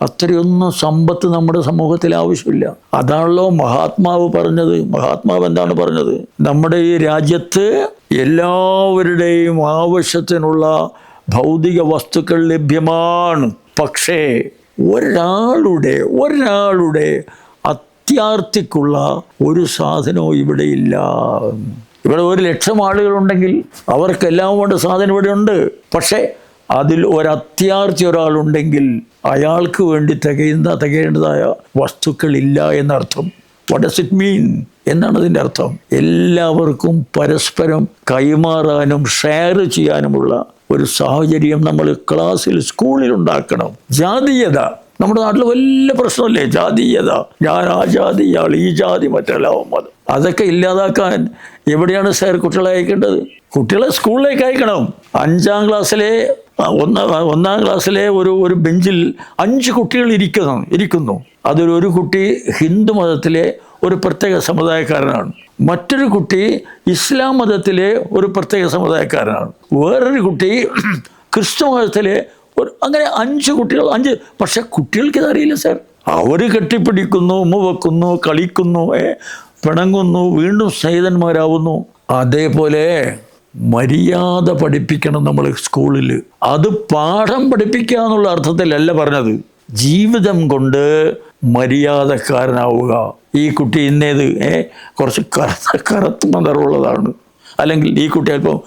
അത്രയൊന്നും സമ്പത്ത് നമ്മുടെ സമൂഹത്തിൽ ആവശ്യമില്ല. അതാണല്ലോ മഹാത്മാവ് പറഞ്ഞത്. മഹാത്മാവ് എന്താണ് പറഞ്ഞത്? നമ്മുടെ ഈ രാജ്യത്ത് എല്ലാവരുടെയും ആവശ്യത്തിനുള്ള ഭൗതിക വസ്തുക്കൾ ലഭ്യമാണ്. പക്ഷേ ഒരാളുടെ അത്യാർത്തിക്കുള്ള ഒരു സാധനവും ഇവിടെയില്ല. ഇവിടെ 1,00,000 ആളുകളുണ്ടെങ്കിൽ അവർക്കെല്ലാം വേണ്ട സാധനം ഇവിടെ ഉണ്ട്. പക്ഷേ അതിൽ ഒരത്യാർത്തി ഒരാളുണ്ടെങ്കിൽ അയാൾക്ക് വേണ്ടി തികയേണ്ടതായ വസ്തുക്കളില്ല എന്നർത്ഥം. What does it mean? എന്നാണ് അതിൻ്റെ അർത്ഥം. എല്ലാവർക്കും പരസ്പരം കൈമാറാനും ഷെയർ ചെയ്യാനുമുള്ള ഒരു സാഹചര്യം നമ്മൾ ക്ലാസ്സിൽ, സ്കൂളിൽ ഉണ്ടാക്കണം. ജാതീയത നമ്മുടെ നാട്ടിൽ വലിയ പ്രശ്നമല്ലേ? ജാതീയത, ഞാൻ ആ ജാതി, ഇയാൾ ഈ ജാതി, മറ്റെല്ലാം മതം. അതൊക്കെ ഇല്ലാതാക്കാൻ എവിടെയാണ് സാർ കുട്ടികളെ അയക്കേണ്ടത്? കുട്ടികളെ സ്കൂളിലേക്ക് അയക്കണം. 5ാം ക്ലാസ്സിലെ 1ാം ക്ലാസ്സിലെ ഒരു ബെഞ്ചിൽ 5 കുട്ടികൾ ഇരിക്കുന്നു. അതിലൊരു കുട്ടി ഹിന്ദു മതത്തിലെ ഒരു പ്രത്യേക സമുദായക്കാരനാണ്, മറ്റൊരു കുട്ടി ഇസ്ലാം മതത്തിലെ ഒരു പ്രത്യേക സമുദായക്കാരനാണ്, വേറൊരു കുട്ടി ക്രിസ്തു മതത്തിലെ അങ്ങനെ 5 കുട്ടികൾ. പക്ഷെ കുട്ടികൾക്ക് ഇതറിയില്ല സാർ. അവർ കെട്ടിപ്പിടിക്കുന്നു, ഉമ്മ വെക്കുന്നു, കളിക്കുന്നു, പിണങ്ങുന്നു, വീണ്ടും സ്നേഹിതന്മാരാവുന്നു. അതേപോലെ മര്യാദ പഠിപ്പിക്കണം നമ്മൾ സ്കൂളിൽ. അത് പാഠം പഠിപ്പിക്കുക എന്നുള്ള അർത്ഥത്തിലല്ല പറഞ്ഞത്. ജീവിതം കൊണ്ട് മര്യാദക്കാരനാവുക. ഈ കുട്ടി ഇന്നേത് കുറച്ച് കറുത്ത നിറമുള്ളതാണ്, അല്ലെങ്കിൽ ഈ കുട്ടി അല്പം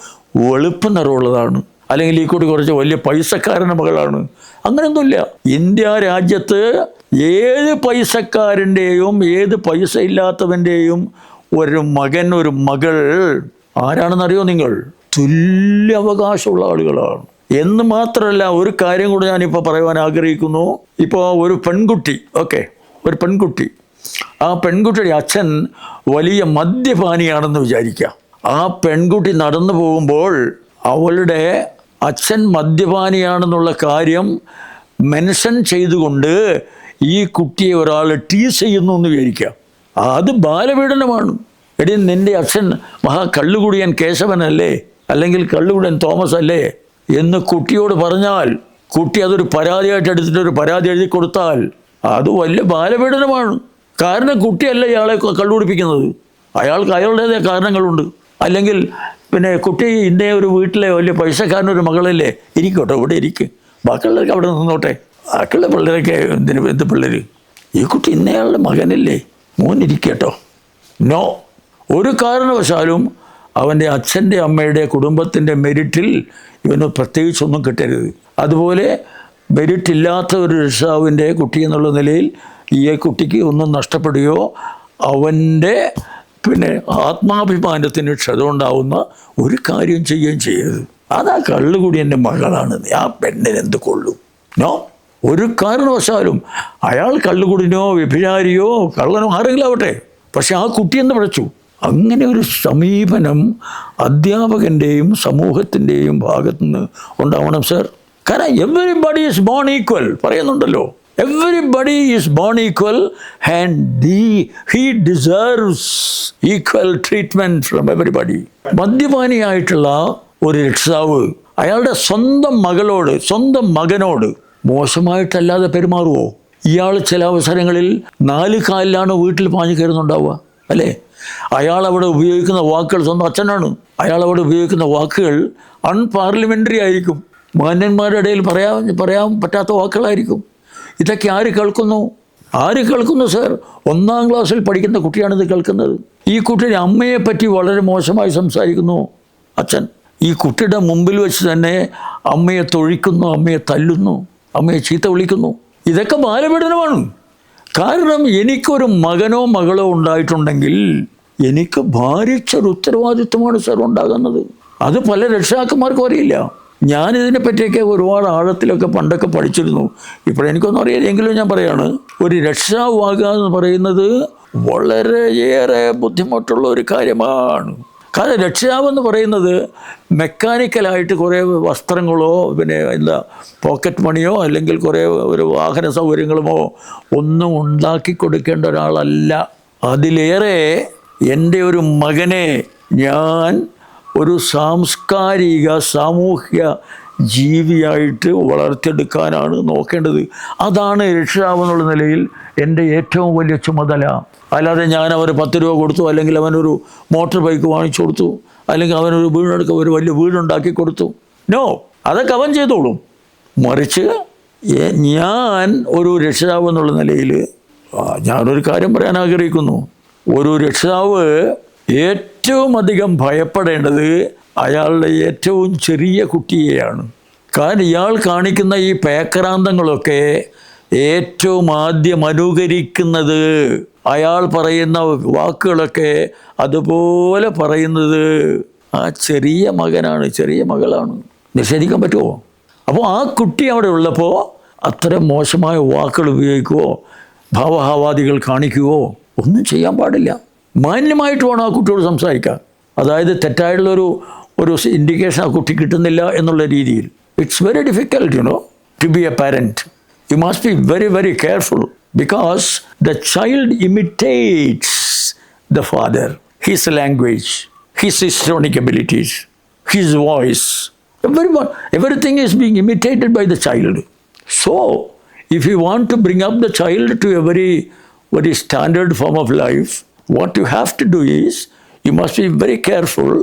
വെളുപ്പ് നിറമുള്ളതാണ്, അല്ലെങ്കിൽ ഈ കുട്ടി കുറച്ച് വലിയ പൈസക്കാരൻ്റെ മകളാണ്. അങ്ങനെയൊന്നുമില്ല. ഇന്ത്യ രാജ്യത്ത് ഏത് പൈസക്കാരൻ്റെയും ഏത് പൈസ ഇല്ലാത്തവൻ്റെയും ഒരു മകൻ, ഒരു മകൾ ആരാണെന്നറിയോ നിങ്ങൾ? തുല്യ അവകാശമുള്ള ആളുകളാണ്. എന്ന് മാത്രമല്ല, ഒരു കാര്യം കൂടി ഞാനിപ്പോൾ പറയുവാൻ ആഗ്രഹിക്കുന്നു. ഇപ്പോൾ ഒരു പെൺകുട്ടി, ഒരു പെൺകുട്ടി, ആ പെൺകുട്ടിയുടെ അച്ഛൻ വലിയ മദ്യപാനിയാണെന്ന് വിചാരിക്കുക. ആ പെൺകുട്ടി നടന്നു പോകുമ്പോൾ അവളുടെ അച്ഛൻ മദ്യപാനിയാണെന്നുള്ള കാര്യം മെൻഷൻ ചെയ്തുകൊണ്ട് ഈ കുട്ടിയെ ഒരാൾ ടീസ് ചെയ്യുന്നു എന്ന് വിചാരിക്കുക. അത് ബാലപീഡനമാണ്. എടി, നിൻ്റെ അച്ഛൻ കള്ളുകുടിയൻ കേശവനല്ലേ, അല്ലെങ്കിൽ കള്ളുകുടിയൻ തോമസ് അല്ലേ എന്ന് കുട്ടിയോട് പറഞ്ഞാൽ, കുട്ടി അതൊരു പരാതിയായിട്ട് എടുത്തിട്ട് ഒരു പരാതി എഴുതി കൊടുത്താൽ അത് വലിയ ബാലപീഡനമാണ്. കാരണം കുട്ടിയല്ല ഇയാളെ കള്ളുകുടിപ്പിക്കുന്നത്, അയാൾക്ക് അയാളുടേതായ കാരണങ്ങളുണ്ട്. അല്ലെങ്കിൽ പിന്നെ കുട്ടി ഇന്നേ ഒരു വീട്ടിലെ വലിയ പൈസക്കാരനൊരു മകളല്ലേ, ഇരിക്കോട്ടെ, ഇവിടെ ഇരിക്കും, ബാക്കിയുള്ളവർക്ക് അവിടെ നിന്നോട്ടെ, ബാക്കിയുള്ള പിള്ളേരൊക്കെ എന്ത് പിള്ളേർ, ഈ കുട്ടി ഇന്നയാളുടെ മകനല്ലേ, മോനിരിക്കട്ടോ. നോ, ഒരു കാരണവശാലും അവൻ്റെ അച്ഛൻ്റെ അമ്മയുടെ കുടുംബത്തിൻ്റെ മെരിറ്റിൽ ഇവന് പ്രത്യേകിച്ചൊന്നും കിട്ടരുത്. അതുപോലെ മെരിറ്റില്ലാത്ത ഒരു രക്ഷിതാവിൻ്റെ കുട്ടി എന്നുള്ള നിലയിൽ ഈ കുട്ടിക്ക് ഒന്നും നഷ്ടപ്പെടുകയോ അവൻ്റെ ആത്മാഭിമാനത്തിന് ക്ഷതമുണ്ടാവുന്ന ഒരു കാര്യം ചെയ്യുകയും ചെയ്യരുത്. അതാ കള്ളുകൂടി എൻ്റെ മകളാണ്, ആ പെണ്ണിന് എന്ത് കൊള്ളും? നോ, ഒരു കാരണവശാലും അയാൾ കള്ളുകുടിനോ വ്യഭിചാരിയോ കള്ളനോ ആരെങ്കിലും ആവട്ടെ, പക്ഷെ ആ കുട്ടിയെന്ന് പിഴച്ചു. അങ്ങനെ ഒരു സമീപനം അധ്യാപകൻ്റെയും സമൂഹത്തിൻ്റെയും ഭാഗത്തുനിന്ന് ഉണ്ടാവണം സാർ. കാരണം എവരിബഡി ഈസ് ബോൺ ഈക്വൽ പറയുന്നുണ്ടല്ലോ. Everybody is born equal and he deserves equal treatment from everybody. മദ്യപാനിയായിട്ടുള്ള ഒരു രക്ഷിതാവ് അയാളുടെ സ്വന്തം മകളോട്, സ്വന്തം മകനോട് മോശമായിട്ടല്ലാതെ പെരുമാറുമോ? ഇയാൾ ചില അവസരങ്ങളിൽ 4 കാലിലാണ് വീട്ടിൽ പാഞ്ഞു കയറുന്നുണ്ടാവുക, അല്ലേ? അയാൾ അവിടെ ഉപയോഗിക്കുന്ന വാക്കുകൾ, സ്വന്തം അച്ഛനാണ്, അയാൾ അവിടെ ഉപയോഗിക്കുന്ന വാക്കുകൾ അൺപാർലമെൻ്ററി ആയിരിക്കും, മാന്യന്മാരുടെ ഇടയിൽ പറയാൻ പറ്റാത്ത വാക്കുകളായിരിക്കും. ഇതൊക്കെ ആര് കേൾക്കുന്നു സർ? 1-ാം ക്ലാസ്സിൽ പഠിക്കുന്ന കുട്ടിയാണിത് കേൾക്കുന്നത്. ഈ കുട്ടിയുടെ അമ്മയെ പറ്റി വളരെ മോശമായി സംസാരിക്കുന്നു അച്ഛൻ. ഈ കുട്ടിയുടെ മുമ്പിൽ വെച്ച് തന്നെ അമ്മയെ തൊഴിക്കുന്നു, അമ്മയെ തല്ലുന്നു, അമ്മയെ ചീത്ത വിളിക്കുന്നു. ഇതൊക്കെ ബാലപീഡനമാണ്. കാരണം എനിക്കൊരു മകനോ മകളോ ഉണ്ടായിട്ടുണ്ടെങ്കിൽ എനിക്ക് ഭാരിച്ചൊരു ഉത്തരവാദിത്വമാണ് സർ ഉണ്ടാകുന്നത്. അത് പല രക്ഷാക്കന്മാർക്കും അറിയില്ല. ഞാനിതിനെ പറ്റിയൊക്കെ ഒരുപാട് ആഴത്തിലൊക്കെ പണ്ടൊക്കെ പഠിച്ചിരുന്നു. ഇപ്പോഴെനിക്കൊന്നും അറിയില്ല, എങ്കിലും ഞാൻ പറയാണ്, ഒരു രക്ഷാവാകുക എന്ന് പറയുന്നത് വളരെയേറെ ബുദ്ധിമുട്ടുള്ള ഒരു കാര്യമാണ്. കാരണം രക്ഷാവെന്ന് പറയുന്നത് മെക്കാനിക്കലായിട്ട് കുറേ വസ്ത്രങ്ങളോ പോക്കറ്റ് മണിയോ അല്ലെങ്കിൽ കുറേ ഒരു വാഹന സൗകര്യങ്ങളുമോ ഒന്നും ഉണ്ടാക്കി കൊടുക്കേണ്ട ഒരാളല്ല. അതിലേറെ എൻ്റെ ഒരു മകനെ ഞാൻ ഒരു സാംസ്കാരിക സാമൂഹ്യ ജീവിയായിട്ട് വളർത്തിയെടുക്കാനാണ് നോക്കേണ്ടത്. അതാണ് രക്ഷിതാവെന്നുള്ള നിലയിൽ എൻ്റെ ഏറ്റവും വലിയ ചുമതല. അല്ലാതെ ഞാൻ അവർ 10 രൂപ കൊടുത്തു, അല്ലെങ്കിൽ അവനൊരു മോട്ടോർ ബൈക്ക് വാങ്ങിച്ചു കൊടുത്തു, അല്ലെങ്കിൽ അവനൊരു ഒരു വലിയ വീടുണ്ടാക്കി കൊടുത്തു. നോ, അതൊക്കെ അവൻ ചെയ്തോളും. മറിച്ച് ഞാൻ ഒരു രക്ഷിതാവ് എന്നുള്ള നിലയിൽ ഞാനൊരു കാര്യം പറയാൻ ആഗ്രഹിക്കുന്നു. ഒരു രക്ഷിതാവ് ഏറ്റവും അധികം ഭയപ്പെടേണ്ടത് അയാളുടെ ഏറ്റവും ചെറിയ കുട്ടിയെയാണ്. കാരണം ഇയാൾ കാണിക്കുന്ന ഈ പേക്രാന്തങ്ങളൊക്കെ ഏറ്റവും ആദ്യം അനുകരിക്കുന്നത്, അയാൾ പറയുന്ന വാക്കുകളൊക്കെ അതുപോലെ പറയുന്നത് ആ ചെറിയ മകനാണ്, ചെറിയ മകളാണ്. നിഷേധിക്കാൻ പറ്റുമോ? അപ്പോൾ ആ കുട്ടി അവിടെ ഉള്ളപ്പോൾ അത്തരം മോശമായ വാക്കുകൾ ഉപയോഗിക്കുകയോ ഭാവഹാവാദികൾ കാണിക്കുകയോ ഒന്നും ചെയ്യാൻ പാടില്ല. മാന്യമായിട്ട് വേണം ആ കുട്ടിയോട് സംസാരിക്കാൻ. അതായത് തെറ്റായിട്ടുള്ളൊരു ഇൻഡിക്കേഷൻ ആ കുട്ടി കിട്ടുന്നില്ല എന്നുള്ള രീതിയിൽ. It's very difficult to be a parent. You must be very very careful because the child imitates the father, his language, his histrionic abilities, his voice. Everything is being imitated by the child. So, if you want to bring up the child to a very, very standard form of life, what you have to do is, you must be very careful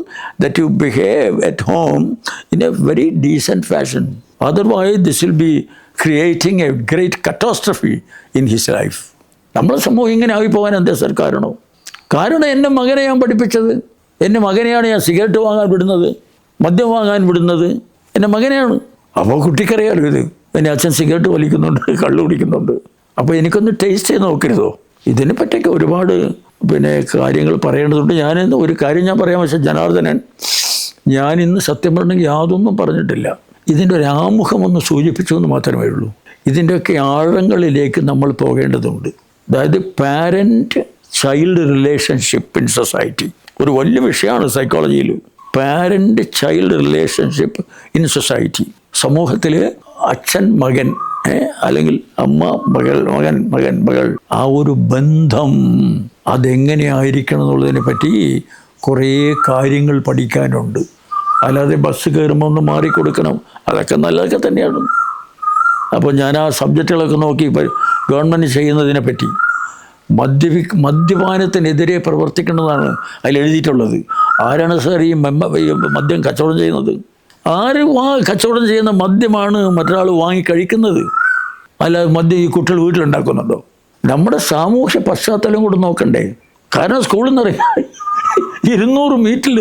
that you behave at home in a very decent fashion. Otherwise, this will be creating a great catastrophe in his life. നമ്മുടെ സമൂഹം ഇങ്ങനെ ആയിപ്പോകാൻ എന്താ sir കാരണം? എൻ്റെ മകനെ ഞാൻ പഠിപ്പിച്ചത്, എൻ്റെ മകനെയാണ് ഞാൻ സിഗരറ്റ് വാങ്ങാൻ വിടുന്നത്, മദ്യം വാങ്ങാൻ വിടുന്നത് എൻ്റെ മകനെയാണ്. അപ്പോൾ കുട്ടിക്കറിയാലോ ഇത് എൻ്റെ അച്ഛൻ സിഗരറ്റ് വലിക്കുന്നുണ്ട്, കള്ളു കുടിക്കുന്നുണ്ട്. അപ്പോൾ എനിക്കൊന്ന് ടേസ്റ്റ് ചെയ്ത് നോക്കരുതോ? ഇതിനെ പറ്റിയൊക്കെ ഒരുപാട് കാര്യങ്ങൾ പറയേണ്ടതുണ്ട്. ഞാനിന്ന് ഒരു കാര്യം ഞാൻ പറയാം, പക്ഷേ ജനാർദ്ദനൻ, ഞാനിന്ന് സത്യം പറഞ്ഞെങ്കിൽ യാതൊന്നും പറഞ്ഞിട്ടില്ല. ഇതിൻ്റെ ഒരു ആമുഖമൊന്ന് സൂചിപ്പിച്ചു എന്ന് മാത്രമേ ഉള്ളൂ. ഇതിൻ്റെയൊക്കെ ആഴങ്ങളിലേക്ക് നമ്മൾ പോകേണ്ടതുണ്ട്. അതായത് parent child relationship in society ഒരു വലിയ വിഷയമാണ് സൈക്കോളജിയിൽ. Parent child relationship in society. സമൂഹത്തിൽ അച്ഛൻ മകൻ അല്ലെങ്കിൽ അമ്മ മകൾ, മകൾ, ആ ഒരു ബന്ധം അതെങ്ങനെയായിരിക്കണം എന്നുള്ളതിനെ പറ്റി കുറേ കാര്യങ്ങൾ പഠിക്കാനുണ്ട്. അല്ലാതെ ബസ് കയറുമ്പോൾ ഒന്ന് മാറിക്കൊടുക്കണം, അതൊക്കെ നല്ലതൊക്കെ തന്നെയാണ്. അപ്പോൾ ഞാൻ ആ സബ്ജക്റ്റുകളൊക്കെ നോക്കി ഗവൺമെൻറ് ചെയ്യുന്നതിനെ പറ്റി മദ്യപാനത്തിനെതിരെ പ്രവർത്തിക്കേണ്ടതാണ് അതിൽ എഴുതിയിട്ടുള്ളത്. ആരാണ് സാർ ഈ മദ്യം കച്ചവടം ചെയ്യുന്നത്? ആര് കച്ചവടം ചെയ്യുന്ന മദ്യമാണ് മറ്റൊരാൾ വാങ്ങി കഴിക്കുന്നത്? അല്ല, മദ്യം ഈ കുട്ടികൾ വീട്ടിലുണ്ടാക്കുന്നുണ്ടോ? നമ്മുടെ സാമൂഹ്യ പശ്ചാത്തലം കൂടെ നോക്കണ്ടേ? കാരണം സ്കൂളിൽ നിന്ന് 200 മീറ്ററിൽ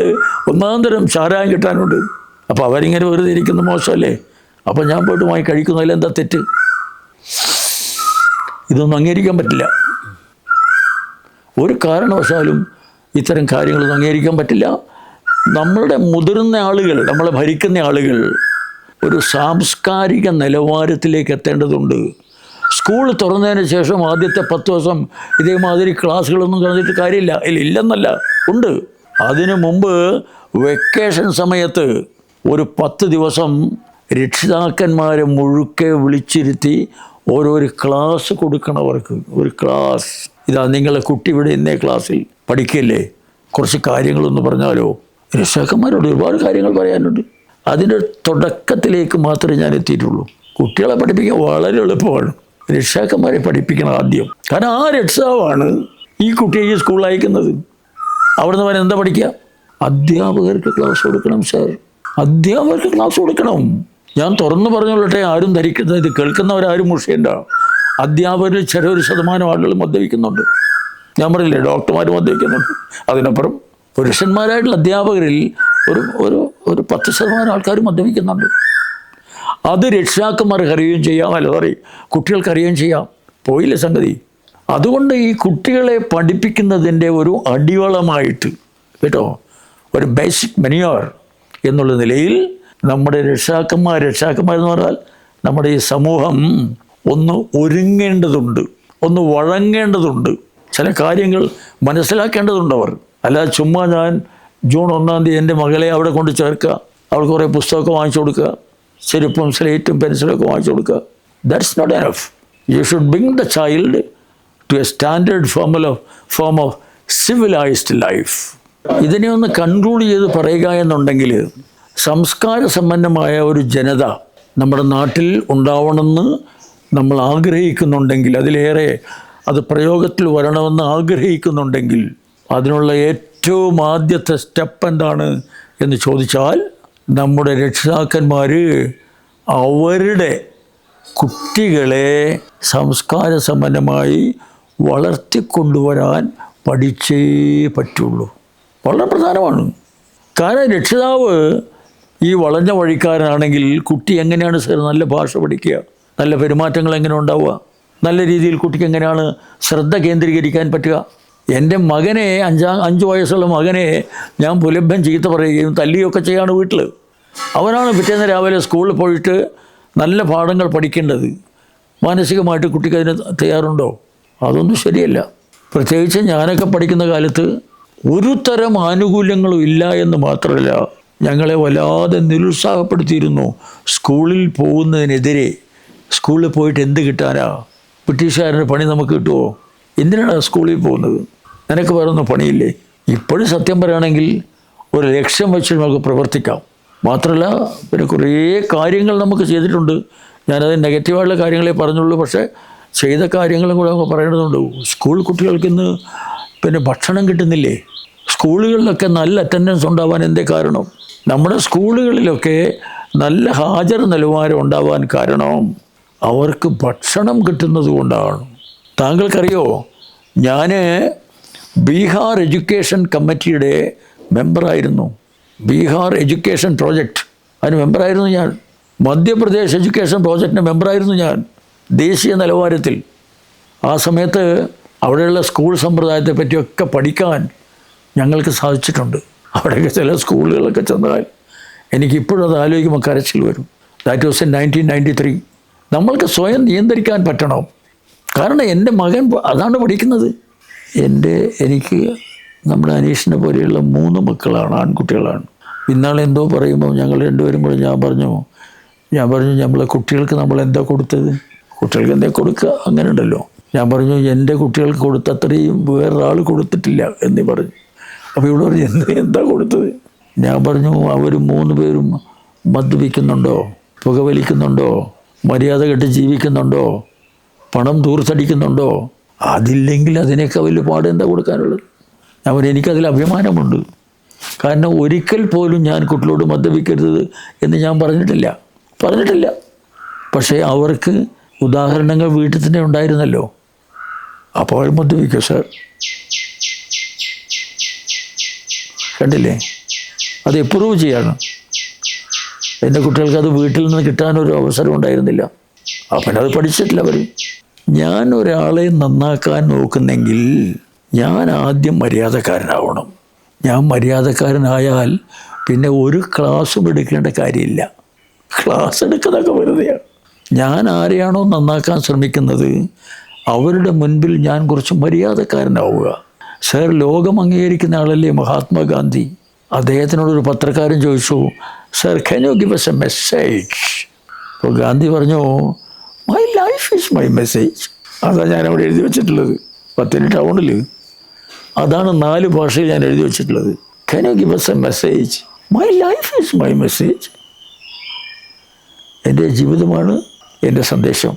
1-ാം തരം ചാരായം കിട്ടാനുണ്ട്. അപ്പോൾ അവരിങ്ങനെ വെറുതെ ഇരിക്കുന്ന മോശമല്ലേ? അപ്പോൾ ഞാൻ പോയിട്ട് വാങ്ങി കഴിക്കുന്നതിൽ എന്താ തെറ്റ്? ഇതൊന്നും അംഗീകരിക്കാൻ പറ്റില്ല. ഒരു കാരണവശാലും ഇത്തരം കാര്യങ്ങളൊന്നും അംഗീകരിക്കാൻ പറ്റില്ല. നമ്മളുടെ മുതിർന്ന ആളുകൾ, നമ്മളെ ഭരിക്കുന്ന ആളുകൾ ഒരു സാംസ്കാരിക നിലവാരത്തിലേക്ക് എത്തേണ്ടതുണ്ട്. സ്കൂൾ തുറന്നതിന് ശേഷം ആദ്യത്തെ 10 ദിവസം ഇതേമാതിരി ക്ലാസ്സുകളൊന്നും കഴിഞ്ഞിട്ട് കാര്യമില്ല. ഇല്ലെന്നല്ല, ഉണ്ട്. അതിനു മുമ്പ് വെക്കേഷൻ സമയത്ത് ഒരു 10 ദിവസം രക്ഷിതാക്കന്മാരെ മുഴുക്കെ വിളിച്ചിരുത്തി ഓരോരു ക്ലാസ് കൊടുക്കണവർക്ക്. ഒരു ക്ലാസ്, ഇതാ നിങ്ങളെ കുട്ടി ഇവിടെ ഇന്നേ ക്ലാസ്സിൽ പഠിക്കല്ലേ, കുറച്ച് കാര്യങ്ങളൊന്ന് പറഞ്ഞാലോ. രക്ഷകന്മാരോട് ഒരുപാട് കാര്യങ്ങൾ പറയാനുണ്ട്. അതിൻ്റെ തുടക്കത്തിലേക്ക് മാത്രമേ ഞാൻ എത്തിയിട്ടുള്ളൂ. കുട്ടികളെ പഠിപ്പിക്കാൻ വളരെ എളുപ്പമാണ്. രക്ഷകന്മാരെ പഠിപ്പിക്കണം ആദ്യം. കാരണം ആ രക്ഷാവാണ് ഈ കുട്ടിയെ ഈ സ്കൂളിൽ അയക്കുന്നത്. അവിടുന്ന് വരെ എന്താ പഠിക്കുക? അധ്യാപകർക്ക് ക്ലാസ് കൊടുക്കണം സാർ, അധ്യാപകർക്ക് ക്ലാസ് കൊടുക്കണം. ഞാൻ തുറന്നു പറഞ്ഞോളട്ടെ, ആരും ധരിക്കുന്നത്, ഇത് കേൾക്കുന്നവരാരും മുഷിയണ്ട. അധ്യാപകരിൽ ചെറിയൊരു ശതമാനം ആളുകൾ മദ്യപിക്കുന്നുണ്ട്. ഞാൻ പറയില്ലേ, ഡോക്ടർമാർ മദ്യപിക്കുന്നുണ്ട്. അതിനപ്പുറം പുരുഷന്മാരായിട്ടുള്ള അധ്യാപകരിൽ ഒരു 10% ആൾക്കാർ മദ്യപിക്കുന്നുണ്ട്. അത് രക്ഷാക്കന്മാർക്ക് അറിയുകയും ചെയ്യാം, അല്ല സോറി കുട്ടികൾക്ക് അറിയുകയും ചെയ്യാം. പോയില്ല സംഗതി. അതുകൊണ്ട് ഈ കുട്ടികളെ പഠിപ്പിക്കുന്നതിൻ്റെ ഒരു അടിവളമായിട്ട് കേട്ടോ, ഒരു ബേസിക് മെനുവർ എന്നുള്ള നിലയിൽ നമ്മുടെ രക്ഷാക്കന്മാർ എന്ന് പറഞ്ഞാൽ നമ്മുടെ ഈ സമൂഹം ഒന്ന് ഒരുങ്ങേണ്ടതുണ്ട്, ഒന്ന് വഴങ്ങേണ്ടതുണ്ട്, ചില കാര്യങ്ങൾ മനസ്സിലാക്കേണ്ടതുണ്ട് അവർ. അല്ലാതെ ചുമ്മാ ഞാൻ ജൂൺ 1 എൻ്റെ മകളെ അവിടെ കൊണ്ട് ചേർക്കുക, അവൾക്ക് കുറേ പുസ്തകമൊക്കെ വാങ്ങിച്ചു കൊടുക്കുക, ചെരുപ്പും സ്ലേറ്റും പെൻസിലൊക്കെ വാങ്ങിച്ചു കൊടുക്കുക. That's not enough. You should bring the child to a standard form of civilised life. ഇതിനെ ഒന്ന് കൺക്ലൂഡ് ചെയ്ത് പറയുക എന്നുണ്ടെങ്കിൽ, സംസ്കാര സമ്പന്നമായ ഒരു ജനത നമ്മുടെ നാട്ടിൽ ഉണ്ടാവണമെന്ന് നമ്മൾ ആഗ്രഹിക്കുന്നുണ്ടെങ്കിൽ, അതിലേറെ അത് പ്രയോഗത്തിൽ വരണമെന്ന് ആഗ്രഹിക്കുന്നുണ്ടെങ്കിൽ, അതിനുള്ള ഏറ്റവും ആദ്യത്തെ സ്റ്റെപ്പ് എന്താണ് എന്ന് ചോദിച്ചാൽ, നമ്മുടെ രക്ഷിതാക്കന്മാർ അവരുടെ കുട്ടികളെ സംസ്കാര സമ്പന്നമായി വളർത്തിക്കൊണ്ടുവരാൻ പഠിച്ചേ പറ്റുള്ളൂ. വളരെ പ്രധാനമാണ്. കാരണം രക്ഷിതാവ് ഈ വളഞ്ഞ വഴിക്കാരനാണെങ്കിൽ കുട്ടി എങ്ങനെയാണ് സാർ നല്ല ഭാഷ പഠിക്കുക, നല്ല പെരുമാറ്റങ്ങൾ എങ്ങനെ ഉണ്ടാവുക, നല്ല രീതിയിൽ കുട്ടിക്ക് എങ്ങനെയാണ് ശ്രദ്ധ കേന്ദ്രീകരിക്കാൻ പറ്റുക? എൻ്റെ മകനെ 5 വയസ്സുള്ള മകനെ ഞാൻ പുലഭ്യം ചീത്ത പറയുകയും തല്ലുകയൊക്കെ ചെയ്യാണ് വീട്ടിൽ. അവനാണ് പിറ്റേന്ന് രാവിലെ സ്കൂളിൽ പോയിട്ട് നല്ല പാഠങ്ങൾ പഠിക്കേണ്ടത്. മാനസികമായിട്ട് കുട്ടിക്ക് അതിന് തയ്യാറുണ്ടോ? അതൊന്നും ശരിയല്ല. പ്രത്യേകിച്ച് ഞാനൊക്കെ പഠിക്കുന്ന കാലത്ത് ഒരു തരം ആനുകൂല്യങ്ങളും ഇല്ല എന്ന് മാത്രമല്ല, ഞങ്ങളെ വല്ലാതെ നിരുത്സാഹപ്പെടുത്തിയിരുന്നു സ്കൂളിൽ പോകുന്നതിനെതിരെ. സ്കൂളിൽ പോയിട്ട് എന്ത് കിട്ടാനാ? ബ്രിട്ടീഷുകാരുടെ പണി നമുക്ക് കിട്ടുമോ? എന്തിനാണ് സ്കൂളിൽ പോകുന്നത്? നിനക്ക് വേറൊന്നും പണിയില്ലേ? ഇപ്പോഴും സത്യം പറയുകയാണെങ്കിൽ ഒരു ലക്ഷ്യം വെച്ച് നമുക്ക് പ്രവർത്തിക്കാം. മാത്രമല്ല പിന്നെ കുറേ കാര്യങ്ങൾ നമുക്ക് ചെയ്തിട്ടുണ്ട്. ഞാനത് നെഗറ്റീവായിട്ടുള്ള കാര്യങ്ങളെ പറഞ്ഞുള്ളൂ, പക്ഷേ ചെയ്ത കാര്യങ്ങളും കൂടെ നമുക്ക് പറയേണ്ടതുണ്ട്. സ്കൂൾ കുട്ടികൾക്ക് ഇന്ന് പിന്നെ ഭക്ഷണം കിട്ടുന്നില്ലേ? സ്കൂളുകളിലൊക്കെ നല്ല അറ്റൻഡൻസ് ഉണ്ടാവാൻ എന്തേ കാരണം? നമ്മുടെ സ്കൂളുകളിലൊക്കെ നല്ല ഹാജർ നിലവാരം ഉണ്ടാവാൻ കാരണം അവർക്ക് ഭക്ഷണം കിട്ടുന്നത് കൊണ്ടാണ്. താങ്കൾക്കറിയോ, ഞാൻ ബീഹാർ എഡ്യൂക്കേഷൻ കമ്മിറ്റിയുടെ മെമ്പറായിരുന്നു. ബീഹാർ എഡ്യൂക്കേഷൻ പ്രോജക്റ്റ്, അതിന് മെമ്പറായിരുന്നു ഞാൻ. മധ്യപ്രദേശ് എഡ്യൂക്കേഷൻ പ്രോജക്റ്റിൻ്റെ മെമ്പറായിരുന്നു ഞാൻ ദേശീയ നിലവാരത്തിൽ. ആ സമയത്ത് അവിടെയുള്ള സ്കൂൾ സമ്പ്രദായത്തെ പറ്റിയൊക്കെ പഠിക്കാൻ ഞങ്ങൾക്ക് സാധിച്ചിട്ടുണ്ട്. അവിടെയൊക്കെ ചില സ്കൂളുകളൊക്കെ ചെന്നാൽ എനിക്കിപ്പോഴും അത് ആലോചിക്കുമ്പോൾ കരച്ചിൽ വരും. That was in 1993. നമ്മൾക്ക് സ്വയം നിയന്ത്രിക്കാൻ പറ്റണം. കാരണം എൻ്റെ മകൻ അതാണ് പഠിക്കുന്നത്. എനിക്ക് നമ്മുടെ അനീഷിനെ പോലെയുള്ള 3 മക്കളാണ്, ആൺകുട്ടികളാണ്. ഇന്നാളെ എന്തോ പറയുമ്പോൾ ഞങ്ങൾ രണ്ടുപേരും കൂടെ ഞാൻ പറഞ്ഞു നമ്മളെ കുട്ടികൾക്ക് നമ്മൾ എന്താ കൊടുത്തത്? കുട്ടികൾക്ക് എന്താ കൊടുക്കുക, അങ്ങനെ ഉണ്ടല്ലോ. ഞാൻ പറഞ്ഞു എൻ്റെ കുട്ടികൾക്ക് കൊടുത്തത്രയും വേറൊരാൾ കൊടുത്തിട്ടില്ല എന്ന് പറഞ്ഞു. അപ്പോൾ ഇവിടെ പറഞ്ഞു എന്താ കൊടുത്തത്? ഞാൻ പറഞ്ഞു അവർ 3 പേരും മദ്യപിക്കുന്നുണ്ടോ, പുകവലിക്കുന്നുണ്ടോ, മര്യാദ കെട്ട് ജീവിക്കുന്നുണ്ടോ, പണം ദൂർത്തടിക്കുന്നുണ്ടോ? അതില്ലെങ്കിൽ അതിനേക്കാൾ വലിയ പാട് എന്താ കൊടുക്കാനുള്ളത്? ഞാൻ പറഞ്ഞു എനിക്കതിൽ അഭിമാനമുണ്ട്. കാരണം ഒരിക്കൽ പോലും ഞാൻ കുട്ടികളോട് മദ്യപിക്കരുത് എന്ന് ഞാൻ പറഞ്ഞിട്ടില്ല. പക്ഷേ അവർക്ക് ഉദാഹരണങ്ങൾ വീട്ടിൽ തന്നെ ഉണ്ടായിരുന്നല്ലോ. അപ്പോൾ അവർ മദ്യപിക്കും സാർ. കണ്ടില്ലേ? അത് എപ്രൂവ് ചെയ്യാണ്. എൻ്റെ കുട്ടികൾക്ക് അത് വീട്ടിൽ നിന്ന് കിട്ടാനൊരു അവസരം ഉണ്ടായിരുന്നില്ല. അപ്പം അത് പഠിച്ചിട്ടില്ല അവർ. ഞാൻ ഒരാളെ നന്നാക്കാൻ നോക്കുന്നെങ്കിൽ ഞാൻ ആദ്യം മര്യാദക്കാരനാവണം. ഞാൻ മര്യാദക്കാരനായാൽ പിന്നെ ഒരു ക്ലാസ്സും എടുക്കേണ്ട കാര്യമില്ല. ക്ലാസ് എടുക്കുന്നതൊക്കെ വെറുതെയാണ്. ഞാൻ ആരെയാണോ നന്നാക്കാൻ ശ്രമിക്കുന്നത് അവരുടെ മുൻപിൽ ഞാൻ കുറച്ച് മര്യാദക്കാരനാവുക. സർ, ലോകം അംഗീകരിക്കുന്ന ആളല്ലേ മഹാത്മാഗാന്ധി? അദ്ദേഹത്തിനോടൊരു പത്രക്കാരൻ ചോദിച്ചു, sir can you give us A message? അപ്പോൾ ഗാന്ധി പറഞ്ഞു, my life life is my message. അതാണ് ഞാൻ അവിടെ എഴുതി വെച്ചിട്ടുള്ളത്. പത്തിന് ടൗണിൽ അതാണ് 4 ഭാഷയിൽ ഞാൻ എഴുതി വെച്ചിട്ടുള്ളത്. Can you give us a message? My life is my message. എൻ്റെ ജീവിതമാണ് എൻ്റെ സന്ദേശം.